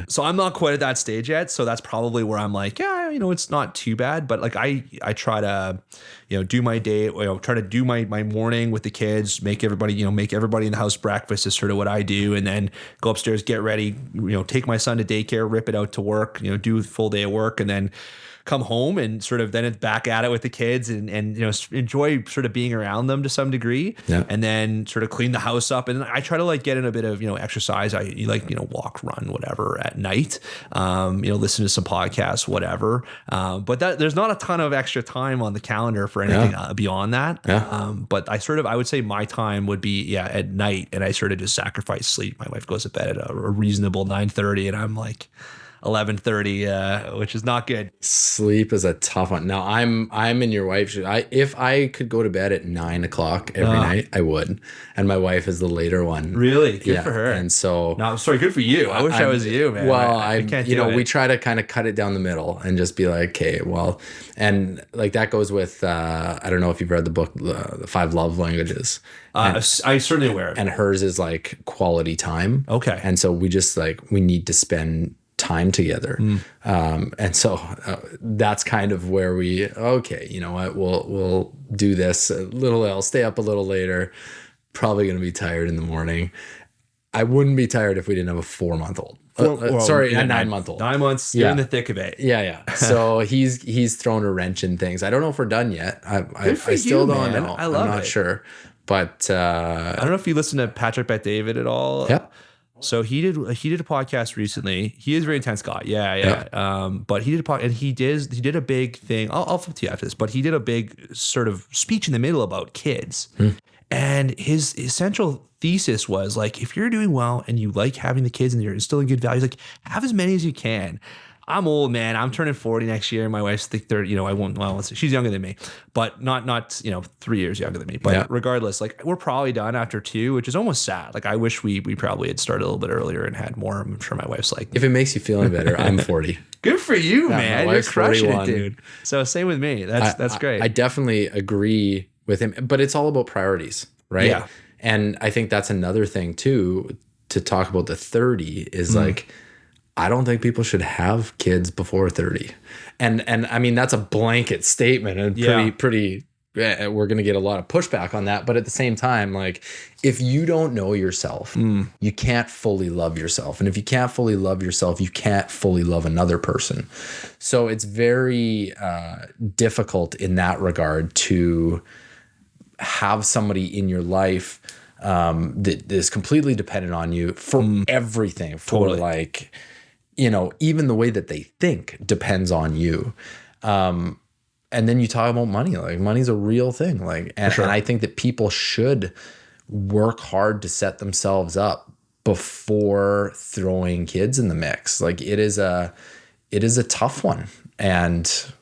Speaker 1: So I'm not quite at that stage yet. So that's probably where I'm like, yeah, you know, it's not too bad. But like I try to, you know, do my day, you know, try to do my morning with the kids, make everybody in the house breakfast is sort of what I do. And then go upstairs, get ready, you know, take my son to daycare, rip it out to work, you know, do a full day of work, and then come home and sort of then it's back at it with the kids and you know, enjoy sort of being around them to some degree, and then sort of clean the house up. And I try to like get in a bit of, you know, exercise. You like, you know, walk, run, whatever at night, you know, listen to some podcasts, whatever. But there's not a ton of extra time on the calendar for anything beyond that. But I would say my time would be, at night, and I sort of just sacrifice sleep. My wife goes to bed at a reasonable 9:30 and I'm like 11:30, which is not good.
Speaker 2: Sleep is a tough one. Now I'm in your wife's shoes. If I could go to bed at 9 o'clock every night, I would. And my wife is the later one.
Speaker 1: Really? Good for her.
Speaker 2: And so,
Speaker 1: no, sorry, good for you. I wish I was you, man.
Speaker 2: Well,
Speaker 1: I can't do it.
Speaker 2: We try to kind of cut it down the middle and just be like, okay, well, and like that goes with, I don't know if you've read the book, the 5 Love Languages.
Speaker 1: I'm certainly aware of it.
Speaker 2: And hers is like quality time.
Speaker 1: Okay.
Speaker 2: And so we just like, we need to spend time together. And so that's kind of where okay, you know what, we'll do this a little, I'll stay up a little later, probably going to be tired in the morning. I wouldn't be tired if we didn't have a 4-month-old. A 9-month-old. 9 months, you're in the thick of it. Yeah. So he's thrown a wrench in things. I don't know if we're done yet. I still don't know.
Speaker 1: I love it.
Speaker 2: I'm not sure. But
Speaker 1: I don't know if you listen to Patrick Bet-David at all.
Speaker 2: Yeah.
Speaker 1: So he did a podcast recently. He is a very intense guy. Yeah. But he did a podcast, and he did a big thing. I'll flip to you after this, but he did a big sort of speech in the middle about kids. And his essential thesis was like, if you're doing well and you like having the kids and you're instilling good values, like have as many as you can. I'm old, man. I'm turning 40 next year. My wife's 30, you know, I won't, well, she's younger than me, but not, you know, 3 years younger than me. But regardless, like we're probably done after 2, which is almost sad. Like I wish we probably had started a little bit earlier and had more. I'm sure my wife's like,
Speaker 2: if it makes you feel any better, I'm 40.
Speaker 1: Good for you, man. You're crushing
Speaker 2: 41.
Speaker 1: it, dude. So same with me. That's great.
Speaker 2: I definitely agree with him, but it's all about priorities, right? Yeah. And I think that's another thing too, to talk about the 30 is like, I don't think people should have kids before 30. And I mean, that's a blanket statement and pretty, we're going to get a lot of pushback on that. But at the same time, like if you don't know yourself, you can't fully love yourself. And if you can't fully love yourself, you can't fully love another person. So it's very difficult in that regard to have somebody in your life that is completely dependent on you for everything, for like, you know, even the way that they think depends on you. And then you talk about money, like money's a real thing. Like, and I think that people should work hard to set themselves up before throwing kids in the mix. Like it is a tough one. And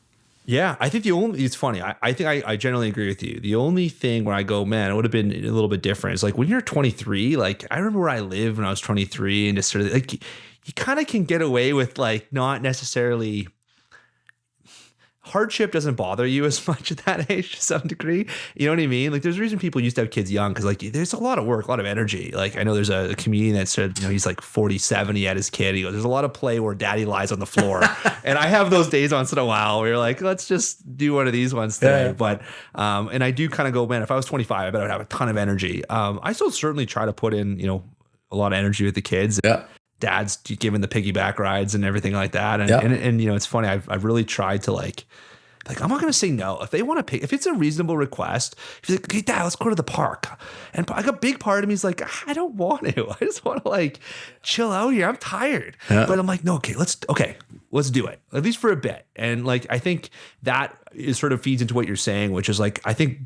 Speaker 1: yeah, I think it's funny. I think I generally agree with you. The only thing where I go, man, it would have been a little bit different is like when you're 23, like I remember where I lived when I was 23 and just sort of like, you kind of can get away with like not necessarily hardship doesn't bother you as much at that age to some degree. You know what I mean? Like there's a reason people used to have kids young because like there's a lot of work, a lot of energy. Like I know there's a comedian that said, you know, he's like 47, he had his kid. He goes, there's a lot of play where daddy lies on the floor. And I have those days once in a while where you're like, let's just do one of these ones today. Yeah. But, and I do kind of go, man, if I was 25, I bet I'd have a ton of energy. I still certainly try to put in, you know, a lot of energy with the kids. Yeah. Dad's giving the piggyback rides and everything like that. And you know, it's funny. I've really tried to like, I'm not going to say no. If they want to pick, if it's a reasonable request, if he's like, hey, Dad, let's go to the park. And like a big part of me is like, I don't want to. I just want to like chill out here. I'm tired. Yeah. But I'm like, no, let's do it. At least for a bit. And like, I think that is sort of feeds into what you're saying, which is like, I think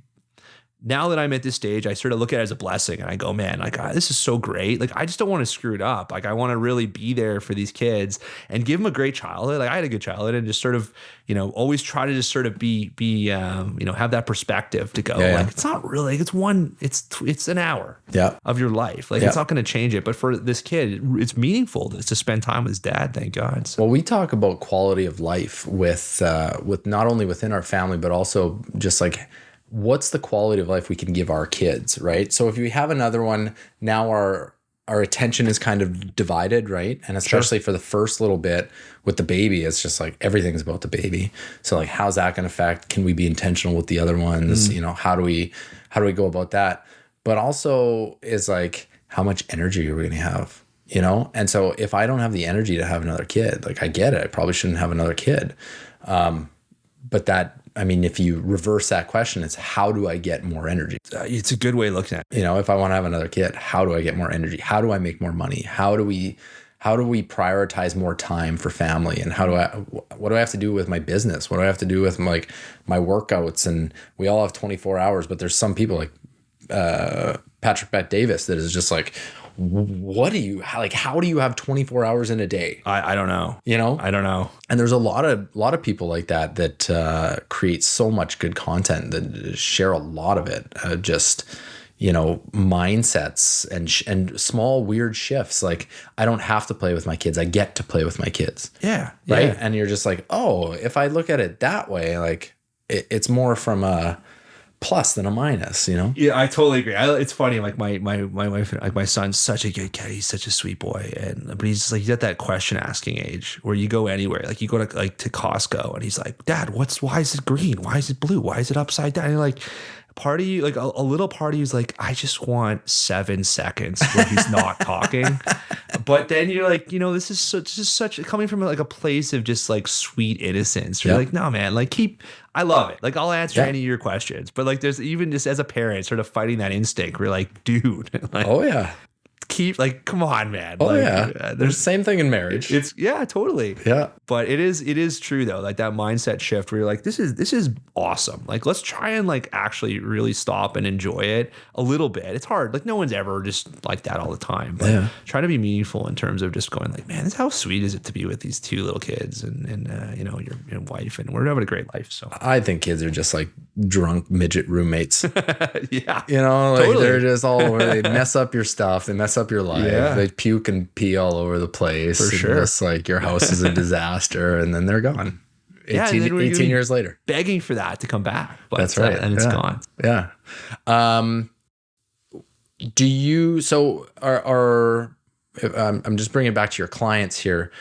Speaker 1: now that I'm at this stage, I sort of look at it as a blessing and I go, man, like, this is so great. Like, I just don't want to screw it up. Like, I want to really be there for these kids and give them a great childhood. Like, I had a good childhood, and just sort of, always try to just sort of be have that perspective to go, it's not really, like, it's an hour of your life. Like, it's not going to change it. But for this kid, it's meaningful to spend time with his dad. Thank God. So.
Speaker 2: Well, we talk about quality of life with not only within our family, but also just like, what's the quality of life we can give our kids, right? So if we have another one, now our attention is kind of divided, right? And especially for the first little bit with the baby, it's just like everything's about the baby. So like, how's that going to affect? Can we be intentional with the other ones? How do we go about that? But also is like, how much energy are we going to have? And so if I don't have the energy to have another kid, like, I get it, I probably shouldn't have another kid. But if you reverse that question, it's how do I get more energy?
Speaker 1: It's a good way of looking at it.
Speaker 2: If I want to have another kid, how do I get more energy? How do I make more money? How do we prioritize more time for family? And what do I have to do with my business? What do I have to do with my workouts? And we all have 24 hours, but there's some people like Patrick Bet-Davis that is just like, how do you have 24 hours in a day?
Speaker 1: I don't know. I don't know.
Speaker 2: And there's a lot of people like that create so much good content that share a lot of it. Mindsets and small weird shifts. Like, I don't have to play with my kids. I get to play with my kids.
Speaker 1: Yeah.
Speaker 2: Right.
Speaker 1: Yeah.
Speaker 2: And you're just like, oh, if I look at it that way, like it's more from a plus than a minus,
Speaker 1: Yeah, I totally agree. It's funny. Like my wife, like my son's such a good kid. He's such a sweet boy, but he's like, he's at that question asking age where you go anywhere. Like, you go to Costco, and he's like, Dad, why is it green? Why is it blue? Why is it upside down? And you're like, part of you, like a little part of you is like, I just want 7 seconds where he's not talking. But then you're like, this is such coming from like a place of just like sweet innocence. You're like, no, man, like I love it. Like, I'll answer any of your questions. But like, there's even just as a parent sort of fighting that instinct. We're like, dude, like,
Speaker 2: oh yeah.
Speaker 1: Come on, man.
Speaker 2: Oh
Speaker 1: like,
Speaker 2: yeah. There's the same thing in marriage.
Speaker 1: It's totally.
Speaker 2: Yeah.
Speaker 1: But it is true though. Like, that mindset shift where you're like, this is awesome. Like, let's try and like actually really stop and enjoy it a little bit. It's hard. Like, no one's ever just like that all the time. But try to be meaningful in terms of just going like, man, how sweet is it to be with these 2 little kids and your wife, and we're having a great life. So
Speaker 2: I think kids are just like drunk midget roommates.
Speaker 1: Yeah.
Speaker 2: Totally. They're just all over. They mess up your stuff. They mess up your life.
Speaker 1: Yeah.
Speaker 2: They puke and pee all over the place.
Speaker 1: For sure.
Speaker 2: Just like your house is a disaster, and then they're gone. 18 years later.
Speaker 1: Begging for that to come back. But,
Speaker 2: that's right.
Speaker 1: And it's gone.
Speaker 2: Yeah. Do you, I'm just bringing it back to your clients here.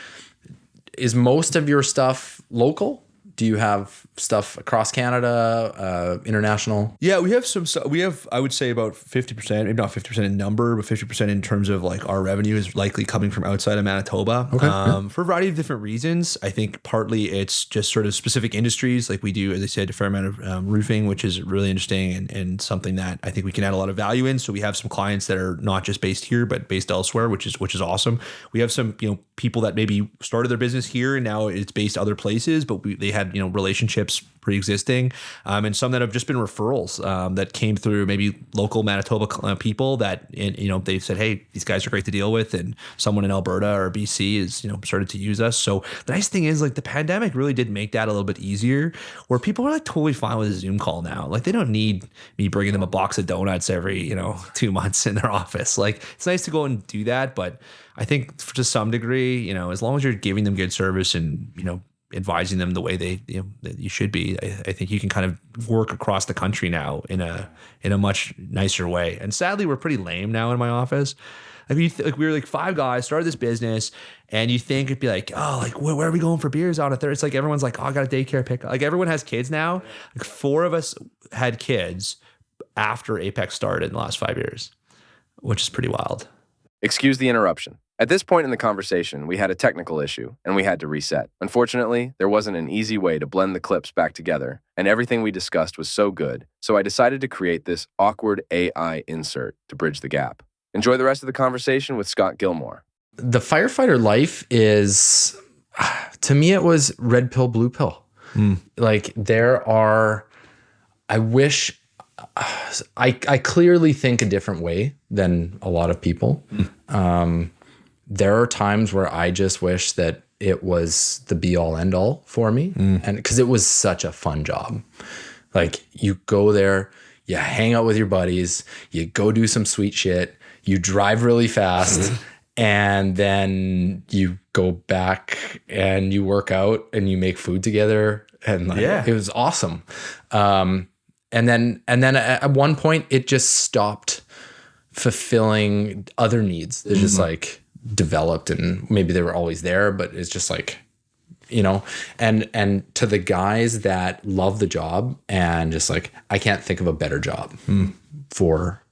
Speaker 2: Is most of your stuff local? Do you have stuff across Canada, international?
Speaker 1: Yeah, we have some. We have, I would say, about 50%, maybe not 50% in number, but 50% in terms of like our revenue is likely coming from outside of Manitoba.
Speaker 2: Okay.
Speaker 1: For a variety of different reasons. I think partly it's just sort of specific industries. Like, we do, as I said, a fair amount of roofing, which is really interesting and something that I think we can add a lot of value in. So we have some clients that are not just based here, but based elsewhere, which is awesome. We have some people that maybe started their business here and now it's based other places, but they had relationships pre-existing, and some that have just been referrals that came through maybe local Manitoba people that they said, hey, these guys are great to deal with, and someone in Alberta or BC is started to use us. So the nice thing is, like, the pandemic really did make that a little bit easier, where people are like totally fine with a Zoom call now. Like, they don't need me bringing them a box of donuts every 2 months in their office. Like, it's nice to go and do that, but I think to some degree, as long as you're giving them good service and advising them the way that you should be, I think you can kind of work across the country now in a much nicer way. And sadly, we're pretty lame now in my office. Like, we were like 5 guys, started this business, and you think it'd be like, oh, like, where are we going for beers on a Thursday? It's like everyone's like, oh, I got a daycare pickup. Like, everyone has kids now. Like, 4 of us had kids after Apex started in the last 5 years, which is pretty wild.
Speaker 3: Excuse the interruption. At this point in the conversation, we had a technical issue, and we had to reset. Unfortunately, there wasn't an easy way to blend the clips back together, and everything we discussed was so good, so I decided to create this awkward AI insert to bridge the gap. Enjoy the rest of the conversation with Scott Gilmore.
Speaker 2: The Firefighter Life is, to me, it was red pill, blue pill. Like, I wish I clearly think a different way than a lot of people. There are times where I just wish that it was the be all end all for me. And because it was such a fun job. Like you go there, you hang out with your buddies, you go do some sweet shit, you drive really fast, and then you go back and you work out and you make food together. And like, it was awesome. And then at one point it just stopped fulfilling other needs. They're just like developed, and maybe they were always there, but it's just like, you know, and to the guys that love the job and just like, I can't think of a better job for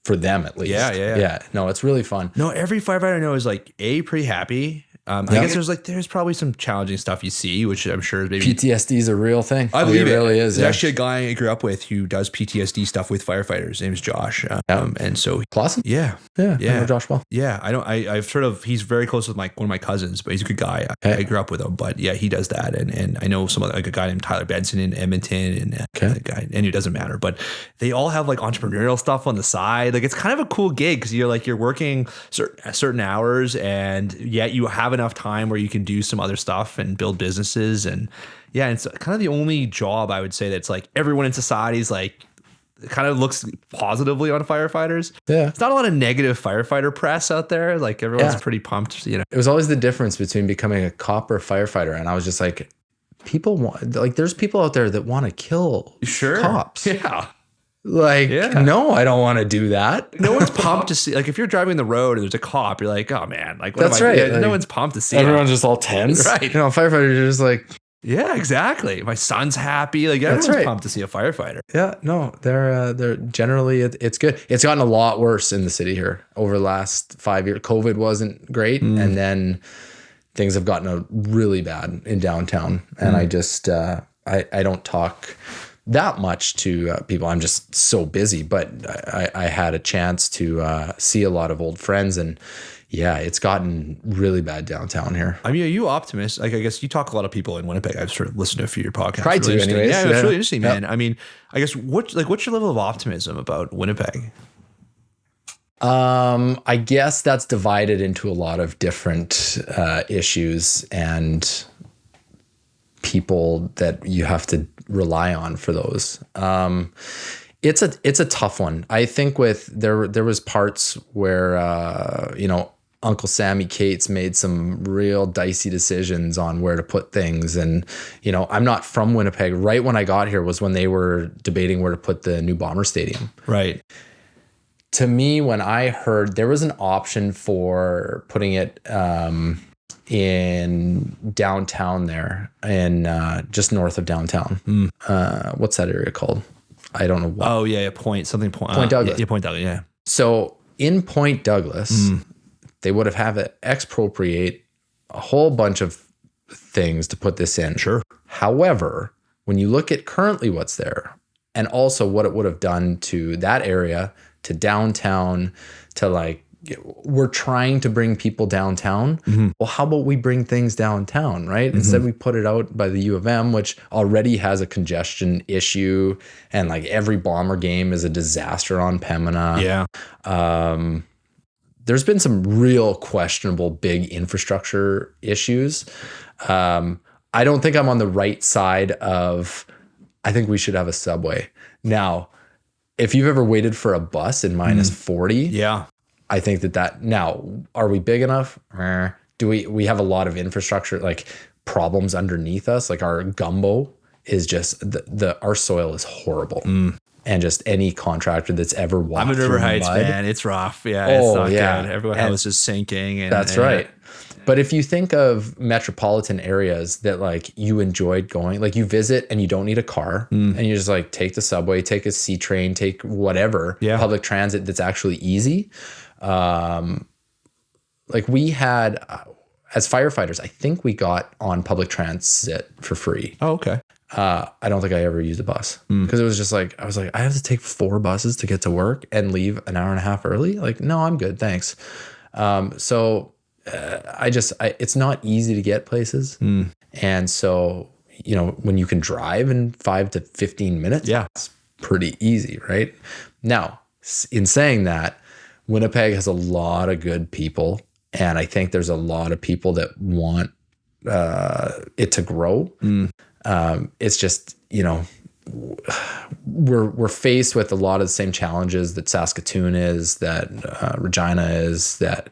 Speaker 2: them at least. Yeah. No, it's really fun.
Speaker 1: No, every firefighter I know is like pretty happy. I guess there's probably some challenging stuff you see, which I'm sure is maybe
Speaker 2: PTSD is a real thing.
Speaker 1: I believe it
Speaker 2: really is.
Speaker 1: There's actually a guy I grew up with who does PTSD stuff with firefighters. His name is Josh. And so
Speaker 2: Clausen?
Speaker 1: Yeah.
Speaker 2: I know Josh well.
Speaker 1: Yeah. I've sort of, he's very close with one of my cousins, but he's a good guy. I grew up with him, but yeah, he does that. And I know some other, like a guy named Tyler Benson in Edmonton and a guy, and it doesn't matter, but they all have like entrepreneurial stuff on the side. Like it's kind of a cool gig because you're working certain hours, and yet you have enough time where you can do some other stuff and build businesses. And yeah, it's kind of the only job I would say that's like everyone in society is like, kind of looks positively on firefighters. Yeah. It's not a lot of negative firefighter press out there. Like everyone's pretty pumped, you know.
Speaker 2: It was always the difference between becoming a cop or a firefighter. And I was just like, there's people out there that want to kill cops.
Speaker 1: Yeah.
Speaker 2: Like, no, I don't want to do that.
Speaker 1: No one's pumped to see, like, if you're driving the road and there's a cop, you're like, oh man, like, what
Speaker 2: that's right.
Speaker 1: Like, no one's pumped to see
Speaker 2: everyone's just all tense.
Speaker 1: Right.
Speaker 2: You know, firefighters are just like,
Speaker 1: yeah, exactly. My son's happy. Like everyone's pumped to see a firefighter.
Speaker 2: Yeah, no, they're generally, it's good. It's gotten a lot worse in the city here over the last 5 years. COVID wasn't great. And then things have gotten really bad in downtown. And I just, I don't talk that much to people. I'm just so busy, but I had a chance to see a lot of old friends, and yeah, it's gotten really bad downtown here.
Speaker 1: I mean, are you optimist? Like, I guess you talk to a lot of people in Winnipeg. I've sort of listened to a few of your podcasts.
Speaker 2: Try to, anyways.
Speaker 1: Yeah, it's really interesting, man. I mean, I guess what's your level of optimism about Winnipeg?
Speaker 2: I guess that's divided into a lot of different issues and people that you have to rely on for those. It's a tough one. I think there was parts where you know, Uncle Sammy Cates made some real dicey decisions on where to put things. And, you know, I'm not from Winnipeg. Right when I got here was when they were debating where to put the new Bomber Stadium.
Speaker 1: Right.
Speaker 2: To me, when I heard there was an option for putting it in downtown there, in just north of downtown. What's that area called? I don't know what.
Speaker 1: Oh, yeah, Point
Speaker 2: Douglas.
Speaker 1: Yeah, Point Douglas, yeah.
Speaker 2: So in Point Douglas, they would have had to expropriate a whole bunch of things to put this in.
Speaker 1: Sure.
Speaker 2: However, when you look at currently what's there, and also what it would have done to that area, to downtown, to like, we're trying to bring people downtown. Well, how about we bring things downtown, right? Instead, we put it out by the U of M, which already has a congestion issue, and like every Bomber game is a disaster on Pembina.
Speaker 1: Yeah.
Speaker 2: There's been some real questionable big infrastructure issues. I don't think I'm on the right side of, I think we should have a subway. Now, if you've ever waited for a bus in minus 40,
Speaker 1: yeah,
Speaker 2: I think that now, are we big enough? Do we have a lot of infrastructure, like problems underneath us? Like our gumbo is just our soil is horrible. And just any contractor that's ever walked
Speaker 1: I'm in River Heights,
Speaker 2: mud,
Speaker 1: man. It's rough. Yeah, it's not good. Everyone else is sinking. And,
Speaker 2: that's right. But if you think of metropolitan areas that like you enjoyed going, like you visit and you don't need a car and you just like take the subway, take a C train, take whatever, public transit that's actually easy. Like we had, as firefighters, I think we got on public transit for free.
Speaker 1: Oh, okay.
Speaker 2: I don't think I ever used a bus because it was just like, I was like, I have to take 4 buses to get to work and leave an hour and a half early. Like, no, I'm good. Thanks. It's not easy to get places. And so, you know, when you can drive in 5 to 15 minutes, pretty easy, right? Now, in saying that, Winnipeg has a lot of good people, and I think there's a lot of people that want it to grow. It's just, we're faced with a lot of the same challenges that Saskatoon is, that Regina is, that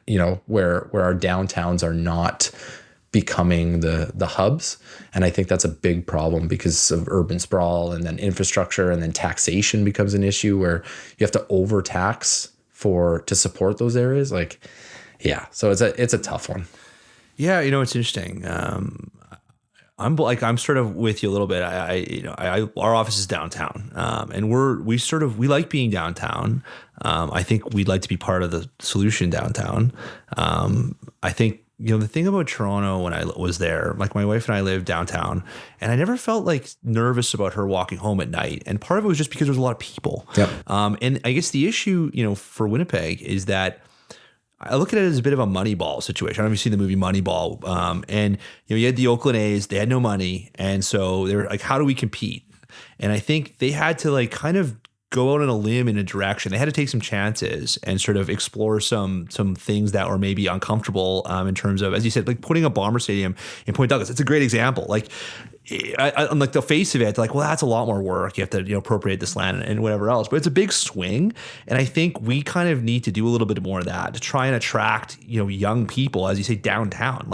Speaker 2: where our downtowns are not becoming the hubs. And I think that's a big problem because of urban sprawl, and then infrastructure, and then taxation becomes an issue where you have to overtax to support those areas. So it's a tough one.
Speaker 1: Yeah, it's interesting. I'm sort of with you a little bit. Our office is downtown, and we like being downtown. I think we'd like to be part of the solution downtown. I think the thing about Toronto when I was there, like my wife and I lived downtown, and I never felt nervous about her walking home at night. And part of it was just because there was a lot of people.
Speaker 2: Yep.
Speaker 1: And I guess the issue, for Winnipeg is that I look at it as a bit of a Moneyball situation. I don't know if you've seen the movie Moneyball. And you had the Oakland A's, they had no money. And so they were like, how do we compete? And I think they had to kind of go out on a limb in a direction. They had to take some chances and sort of explore some things that were maybe uncomfortable in terms of, as you said, putting a Bomber Stadium in Point Douglas. It's a great example. On the face of it, well, that's a lot more work. You have to appropriate this land and whatever else. But it's a big swing, and I think we kind of need to do a little bit more of that to try and attract young people, as you say, downtown.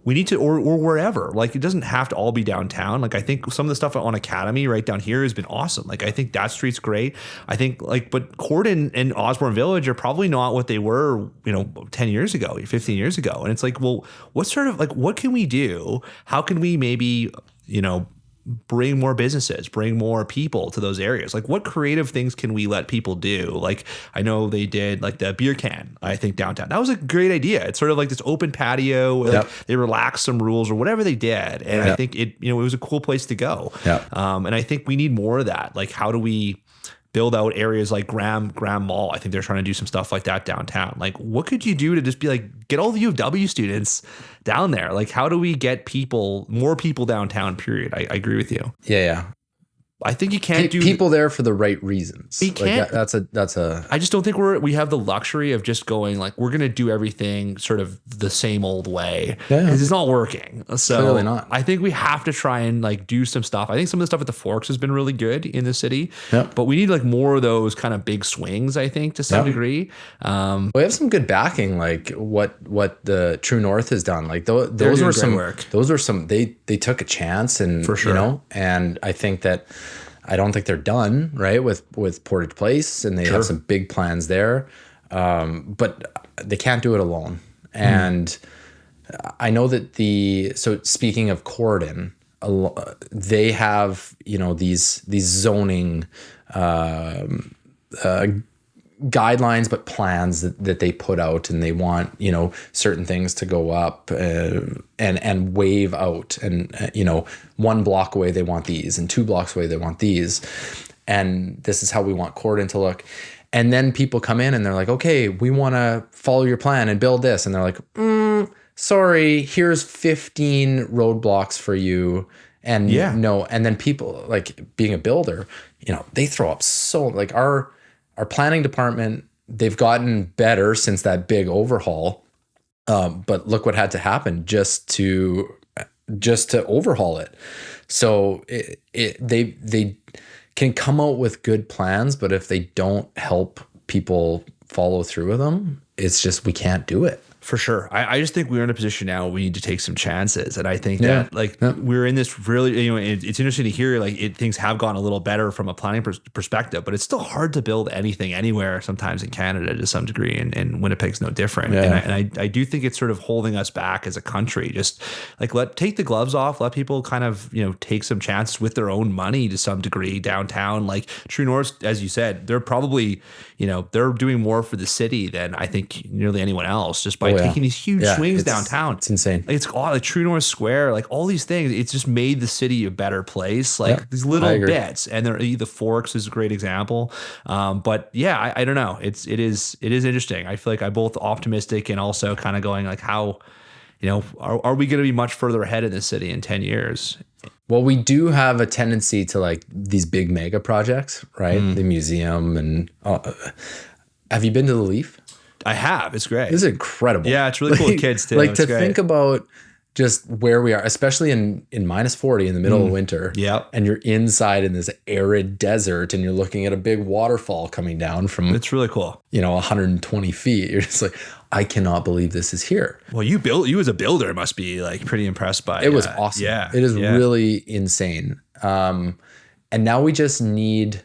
Speaker 1: We need to, or wherever. It doesn't have to all be downtown. I think some of the stuff on Academy right down here has been awesome. I think that street's great. I think but Corden and Osborne Village are probably not what they were 10 years ago, 15 years ago. And it's well, what sort of what can we do? How can we maybe bring more businesses, bring more people to those areas? What creative things can we let people do? I know they did the beer can, I think, downtown. That was a great idea. It's sort of this open patio.
Speaker 2: Yep.
Speaker 1: They relaxed some rules or whatever they did. And
Speaker 2: Yep.
Speaker 1: I think it was a cool place to go.
Speaker 2: Yep.
Speaker 1: And I think we need more of that. How do we build out areas like Graham Mall? I think they're trying to do some stuff like that downtown. What could you do to just be get all the U of W students down there? How do we get more people downtown, period? I agree with you.
Speaker 2: Yeah.
Speaker 1: I think you can't do
Speaker 2: people there for the right reasons.
Speaker 1: You can't.
Speaker 2: That's a.
Speaker 1: I just don't think we have the luxury of just going we're going to do everything sort of the same old way, because it's not working. So
Speaker 2: Clearly not.
Speaker 1: I think we have to try and do some stuff. I think some of the stuff at the Forks has been really good in the city, but we need more of those kind of big swings, I think, to some degree.
Speaker 2: We have some good backing, what the True North has done. Those were some work. Those were some. They took a chance, and
Speaker 1: for sure.
Speaker 2: And I think that. I don't think they're done, right, with Portage Place, and they have some big plans there, but they can't do it alone. And I know that so speaking of Corden, they have these zoning guidelines, but plans that they put out, and they want certain things to go up and wave out, and 1 block away they want these, and 2 blocks away they want these, and this is how we want Corden to look. And then people come in and they're like, okay, we want to follow your plan and build this, and they're like, sorry, here's 15 roadblocks for you. And no, and then people, being a builder, they throw up our planning department, they've gotten better since that big overhaul. But look what had to happen just to overhaul it. So they can come out with good plans, but if they don't help people follow through with them, it's just, we can't do it.
Speaker 1: For sure. I just think we're in a position now we need to take some chances. And I think that we're in this really, it's interesting to hear things have gone a little better from a planning perspective, but it's still hard to build anything anywhere sometimes in Canada to some degree. And Winnipeg's no different.
Speaker 2: Yeah.
Speaker 1: And I do think it's sort of holding us back as a country. Just take the gloves off, let people kind of, take some chances with their own money to some degree downtown. True North, as you said, they're probably, they're doing more for the city than I think nearly anyone else, just by taking these huge swings downtown.
Speaker 2: It's insane.
Speaker 1: It's all True North Square, all these things. It's just made the city a better place. These little bits, and the Forks is a great example. But yeah, I don't know. It is interesting. I feel I'm both optimistic and also kind of going how, are we going to be much further ahead in this city in 10 years?
Speaker 2: Well, we do have a tendency to like these big mega projects, right? The museum and have you been to the Leaf?
Speaker 1: I have. It's great.
Speaker 2: This is incredible.
Speaker 1: Yeah, it's really cool with kids too.
Speaker 2: Like
Speaker 1: It's
Speaker 2: to
Speaker 1: great.
Speaker 2: think about just where we are, especially in minus 40 in the middle of winter.
Speaker 1: Yep.
Speaker 2: And you're inside in this arid desert and you're looking at a big waterfall coming down from,
Speaker 1: It's really cool.
Speaker 2: 120 feet. You're just like, I cannot believe this is here.
Speaker 1: Well, you as a builder must be like pretty impressed by
Speaker 2: It was awesome.
Speaker 1: Yeah.
Speaker 2: It is really insane. And now we just need,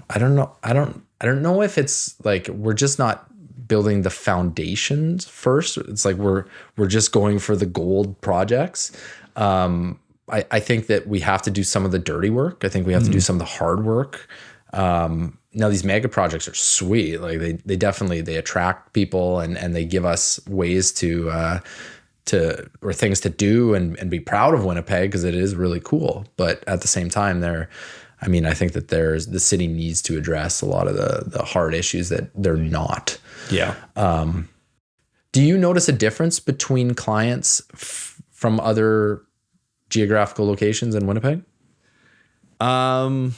Speaker 2: I don't know if it's like, we're just not building the foundations first. It's like we're just going for the gold projects. I think that we have to do some of the dirty work. I think we have to do some of the hard work. Now these mega projects are sweet. Like they definitely attract people and they give us ways to or things to do and be proud of Winnipeg because it is really cool. But at the same time, I think that the city needs to address a lot of the hard issues that they're not.
Speaker 1: Yeah.
Speaker 2: Do you notice a difference between clients from other geographical locations in Winnipeg?
Speaker 1: Yeah,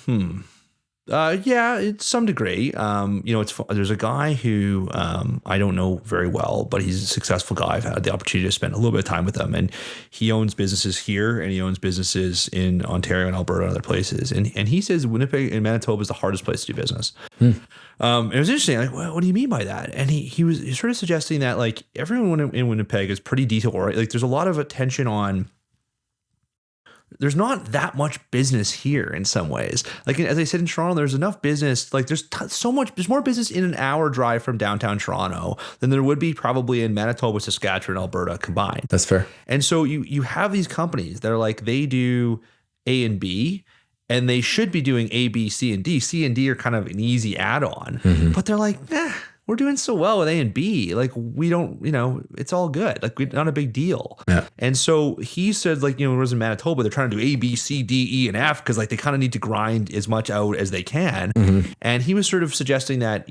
Speaker 1: it's some degree. There's a guy who I don't know very well, but he's a successful guy. I've had the opportunity to spend a little bit of time with him, and he owns businesses here and he owns businesses in Ontario and Alberta and other places. And he says Winnipeg and Manitoba is the hardest place to do business. It was interesting. Like, what do you mean by that? And he was sort of suggesting that like everyone in Winnipeg is pretty detail oriented. Like there's a lot of attention on. There's not that much business here in some ways. Like, as I said in Toronto, there's enough business. Like there's more business in an hour drive from downtown Toronto than there would be probably in Manitoba, Saskatchewan, Alberta combined.
Speaker 2: That's fair.
Speaker 1: And so you have these companies that are like, they do A and B and they should be doing A, B, C, and D. C and D are kind of an easy add-on, but they're like, we're doing so well with A and B. Like we don't, it's all good. Like not a big deal.
Speaker 2: Yeah.
Speaker 1: And so he said like, when it was in Manitoba, they're trying to do A, B, C, D, E, and F because like they kind of need to grind as much out as they can. And he was sort of suggesting that,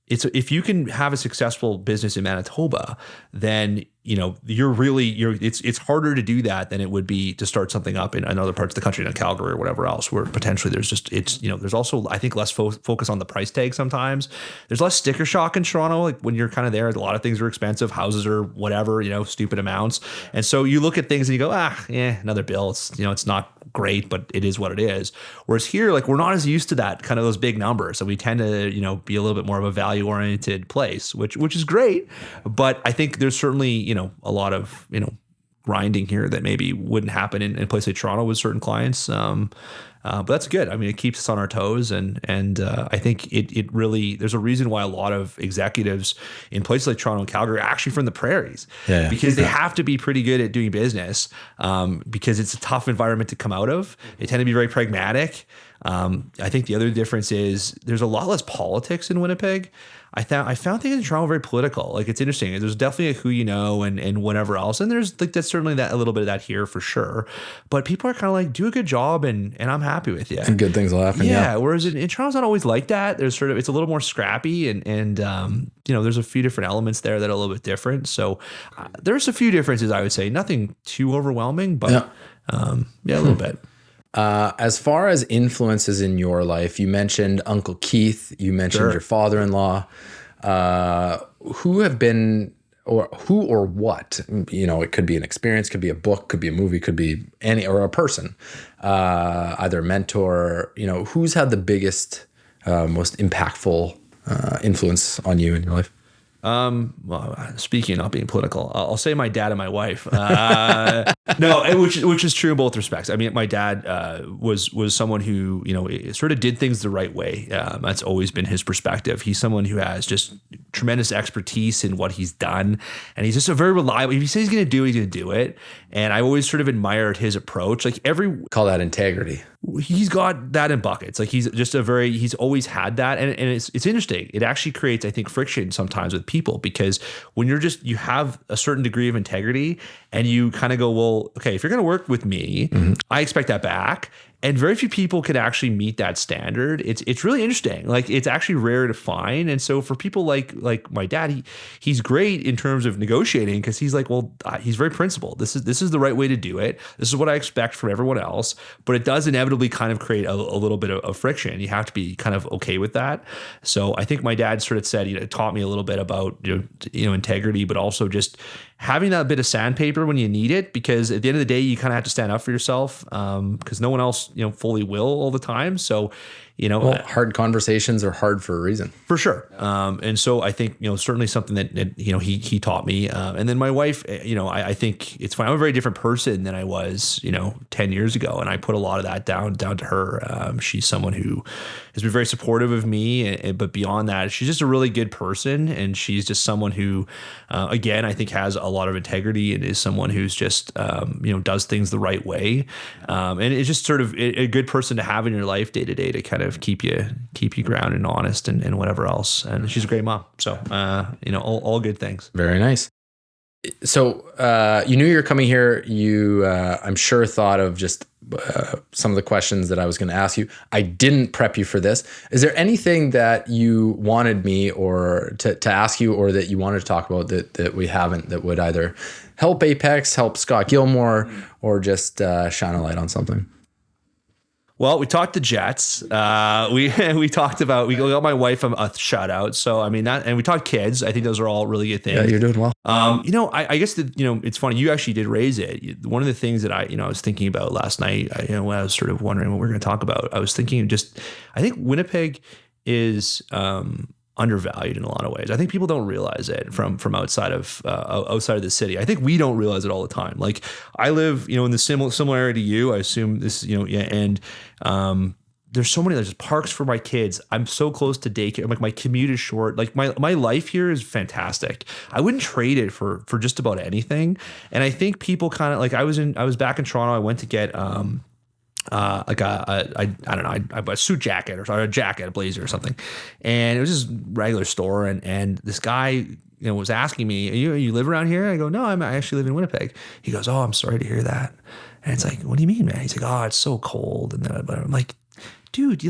Speaker 1: if you can have a successful business in Manitoba, then it's harder to do that than it would be to start something up in other parts of the country, in Calgary or whatever else, where potentially there's also I think less focus on the price tag sometimes. There's less sticker shock in Toronto. Like when you're kind of there, a lot of things are expensive, houses are whatever, stupid amounts, and so you look at things and you go, another bill. It's not great, but it is what it is. Whereas here, like we're not as used to that kind of those big numbers, so we tend to be a little bit more of a value oriented place, which is great. But I think there's certainly a lot of grinding here that maybe wouldn't happen in a place like Toronto with certain clients. But that's good. I mean, it keeps us on our toes, and I think it really, there's a reason why a lot of executives in places like Toronto and Calgary are actually from the prairies, because they have to be pretty good at doing business, because it's a tough environment to come out of. They tend to be very pragmatic. I think the other difference is there's a lot less politics in Winnipeg. I found things in Toronto very political. Like it's interesting. There's definitely a who you know and whatever else. And there's like, that's certainly that a little bit of that here for sure. But people are kind of like, do a good job and I'm happy with you.
Speaker 2: And good things will happen. Yeah.
Speaker 1: Whereas in Toronto's not always like that. There's it's a little more scrappy and there's a few different elements there that are a little bit different. So there's a few differences, I would say. Nothing too overwhelming, but a little bit.
Speaker 2: As far as influences in your life, you mentioned Uncle Keith, you mentioned your father-in-law, who have been, or who or what, it could be an experience, could be a book, could be a movie, could be any, or a person, either a mentor, who's had the biggest, most impactful influence on you in your life?
Speaker 1: Well, speaking of not being political, I'll say my dad and my wife. No, which is true in both respects. I mean, my dad was someone who sort of did things the right way. That's always been his perspective. He's someone who has just tremendous expertise in what he's done, and he's just a very reliable. If he says he's going to do it, he's going to do it. And I always sort of admired his approach. Like call that integrity. He's got that in buckets. Like he's just he's always had that. And it's interesting. It actually creates, I think, friction sometimes with people, because when you have a certain degree of integrity and you kind of go, well, okay, if you're going to work with me, I expect that back. And very few people can actually meet that standard. It's really interesting. Like it's actually rare to find. And so for people like my dad, he's great in terms of negotiating because he's like, well, he's very principled. This is the right way to do it. This is what I expect from everyone else. But it does inevitably kind of create a little bit of friction. You have to be kind of okay with that. So I think my dad sort of said, taught me a little bit about integrity, but also just having that bit of sandpaper when you need it, because at the end of the day, you kind of have to stand up for yourself because no one else, fully will all the time. So,
Speaker 2: hard conversations are hard for a reason.
Speaker 1: For sure. And so I think, certainly something that he taught me. And then my wife, I think it's fine. I'm a very different person than I was, 10 years ago. And I put a lot of that down to her. She's someone who has been very supportive of me, but beyond that, she's just a really good person. And she's just someone who, again, I think has a lot of integrity and is someone who's just, does things the right way. And it's just sort of a good person to have in your life day to day to kind of keep you grounded and honest and whatever else. And she's a great mom. So, all good things.
Speaker 2: Very nice. So, you knew you were coming here. You, I'm sure thought of just some of the questions that I was going to ask you. I didn't prep you for this. Is there anything that you wanted me or to ask you, or that you wanted to talk about that we haven't, that would either help Apex, help Scott Gilmore, or just shine a light on something?
Speaker 1: Well, we talked the Jets. We talked about, we got my wife a shout out. So, I mean, and we talked kids. I think those are all really good things.
Speaker 2: Yeah, you're doing well.
Speaker 1: I guess that, it's funny. You actually did raise it. One of the things that I was thinking about last night, when I was sort of wondering what we were going to talk about, I was thinking I think Winnipeg is, undervalued in a lot of ways. I think people don't realize it from outside of the city. I think we don't realize it all the time. Like I live, in the similarity to you. I assume this, and there's so many. There's parks for my kids. I'm so close to daycare. Like my commute is short. Like my life here is fantastic. I wouldn't trade it for just about anything. And I think people kind of like I was back in Toronto. I went to get like I don't know, I bought a suit jacket or a jacket, a blazer or something. And it was just regular store. And this guy, was asking me, you live around here? I go, no, I actually live in Winnipeg. He goes, oh, I'm sorry to hear that. And it's like, what do you mean, man? He's like, oh, it's so cold. And then I'm like, dude,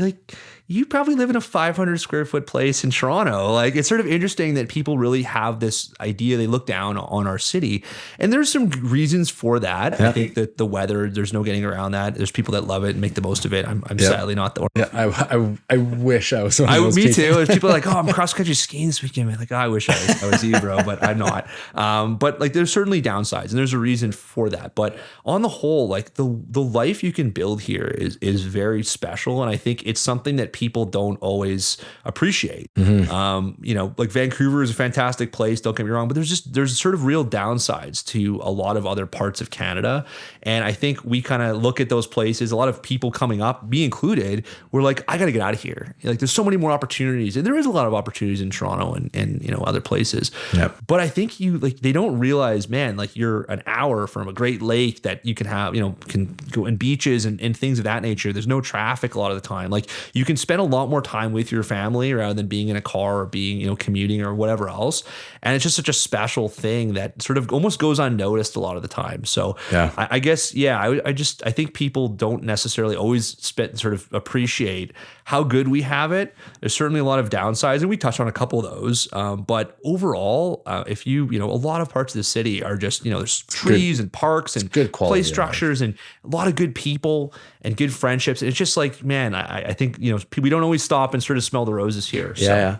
Speaker 1: you probably live in a 500 square foot place in Toronto. Like, it's sort of interesting that people really have this idea. They look down on our city, and there's some reasons for that. Yeah. I think that the weather, there's no getting around that. There's people that love it and make the most of it. I'm sadly not the one.
Speaker 2: Yeah, I wish I was one of those
Speaker 1: me
Speaker 2: people.
Speaker 1: too. There's people like, oh, I'm cross country skiing this weekend. Man. Like, oh, I wish I was you, bro, but I'm not. But like, there's certainly downsides, and there's a reason for that. But on the whole, like the life you can build here is very special, and I think it's something that people don't always appreciate. Mm-hmm. Like Vancouver is a fantastic place, don't get me wrong, but there's sort of real downsides to a lot of other parts of Canada. And I think we kind of look at those places, a lot of people coming up, me included, we're like, I got to get out of here. Like there's so many more opportunities, and there is a lot of opportunities in Toronto and other places. Yep. But I think they don't realize, man, like you're an hour from a great lake that you can have, can go in beaches and things of that nature. There's no traffic a lot of the time. Like you can spend a lot more time with your family rather than being in a car or being, commuting or whatever else. And it's just such a special thing that sort of almost goes unnoticed a lot of the time. So yeah. I guess, I think people don't necessarily always sort of appreciate how good we have it. There's certainly a lot of downsides, and we touched on a couple of those. But overall, if a lot of parts of the city are just, there's trees and parks and good play structures and a lot of good people and good friendships. And it's just like, man, I think, we don't always stop and sort of smell the roses here. So.
Speaker 2: Yeah.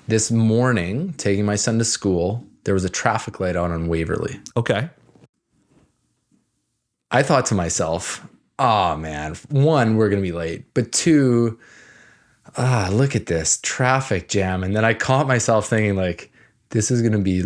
Speaker 2: This morning, taking my son to school, there was a traffic light on Waverly.
Speaker 1: Okay.
Speaker 2: I thought to myself, oh man, one, we're going to be late, but two, look at this traffic jam. And then I caught myself thinking like, this is going to be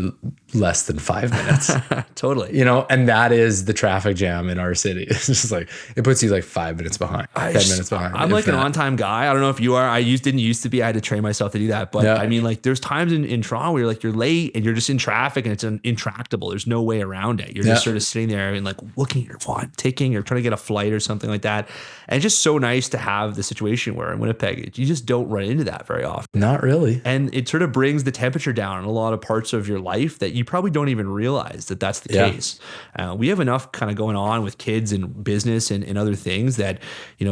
Speaker 2: less than 5 minutes.
Speaker 1: Totally.
Speaker 2: And that is the traffic jam in our city. It's just like, it puts you like 5 minutes behind, 10 minutes behind.
Speaker 1: I'm like an on-time guy. I don't know if you are. I didn't used to be. I had to train myself to do that. But yeah. I mean, like there's times in Toronto where you're late and you're just in traffic and it's intractable. There's no way around it. You're just sort of sitting there and like looking at your phone, ticking or trying to get a flight or something like that. And it's just so nice to have the situation where in Winnipeg, you just don't run into that very often.
Speaker 2: Not really.
Speaker 1: And it sort of brings the temperature down in a lot lot of parts of your life that you probably don't even realize that that's the
Speaker 2: Yeah.
Speaker 1: case. We have enough kind of going on with kids and business and other things that,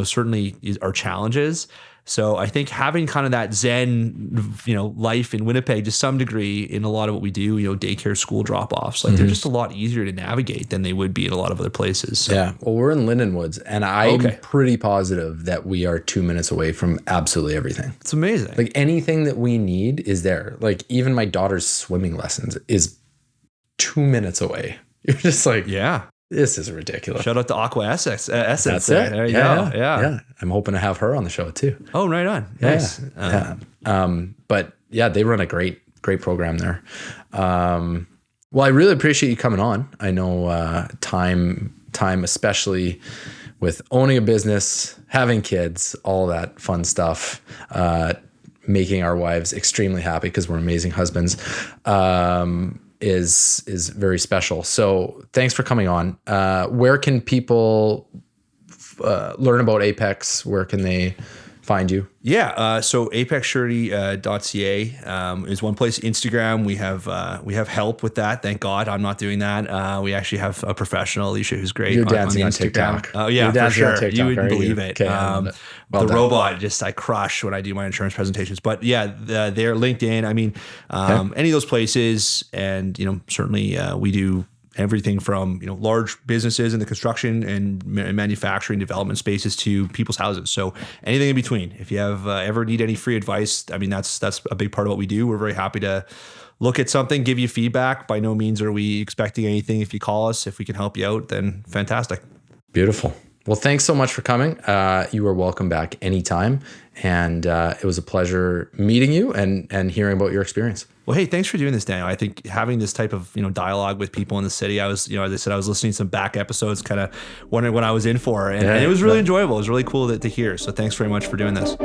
Speaker 1: certainly are challenges. So I think having kind of that Zen, life in Winnipeg to some degree in a lot of what we do, daycare, school drop-offs, like they're just a lot easier to navigate than they would be in a lot of other places. So.
Speaker 2: Yeah. Well, we're in Lindenwoods, and I'm pretty positive that we are 2 minutes away from absolutely everything.
Speaker 1: It's amazing.
Speaker 2: Like anything that we need is there. Like even my daughter's swimming lessons is 2 minutes away. You're just like,
Speaker 1: yeah.
Speaker 2: This is ridiculous.
Speaker 1: Shout out to Aqua Essence.
Speaker 2: That's it.
Speaker 1: There you go. Yeah.
Speaker 2: I'm hoping to have her on the show too.
Speaker 1: Oh, right on. Nice.
Speaker 2: But yeah, they run a great program there. Well, I really appreciate you coming on. I know time, especially with owning a business, having kids, all that fun stuff, making our wives extremely happy because we're amazing husbands. Is very special. So thanks for coming on. Where can people learn about Apex? Where can they find you?
Speaker 1: Yeah. So apexsurety.ca is one place. Instagram, we have help with that. Thank God I'm not doing that. We actually have a professional, Alicia, who's great.
Speaker 2: You're dancing on
Speaker 1: Instagram.
Speaker 2: TikTok.
Speaker 1: Oh yeah, for sure. You wouldn't believe it.
Speaker 2: Okay, well
Speaker 1: the
Speaker 2: done.
Speaker 1: robot I crush when I do my insurance presentations. But yeah, they're LinkedIn. I mean, any of those places, and certainly we do everything from large businesses in the construction and manufacturing development spaces to people's houses. So anything in between. If you have ever need any free advice, I mean that's a big part of what we do. We're very happy to look at something, give you feedback. By no means are we expecting anything. If you call us, if we can help you out, then fantastic.
Speaker 2: Beautiful. Well, thanks so much for coming. You are welcome back anytime. And it was a pleasure meeting you and hearing about your experience.
Speaker 1: Well, hey, thanks for doing this, Daniel. I think having this type of dialogue with people in the city, I was, as I said, I was listening to some back episodes, kind of wondering what I was in for, and it was really enjoyable. It was really cool to hear. So thanks very much for doing this.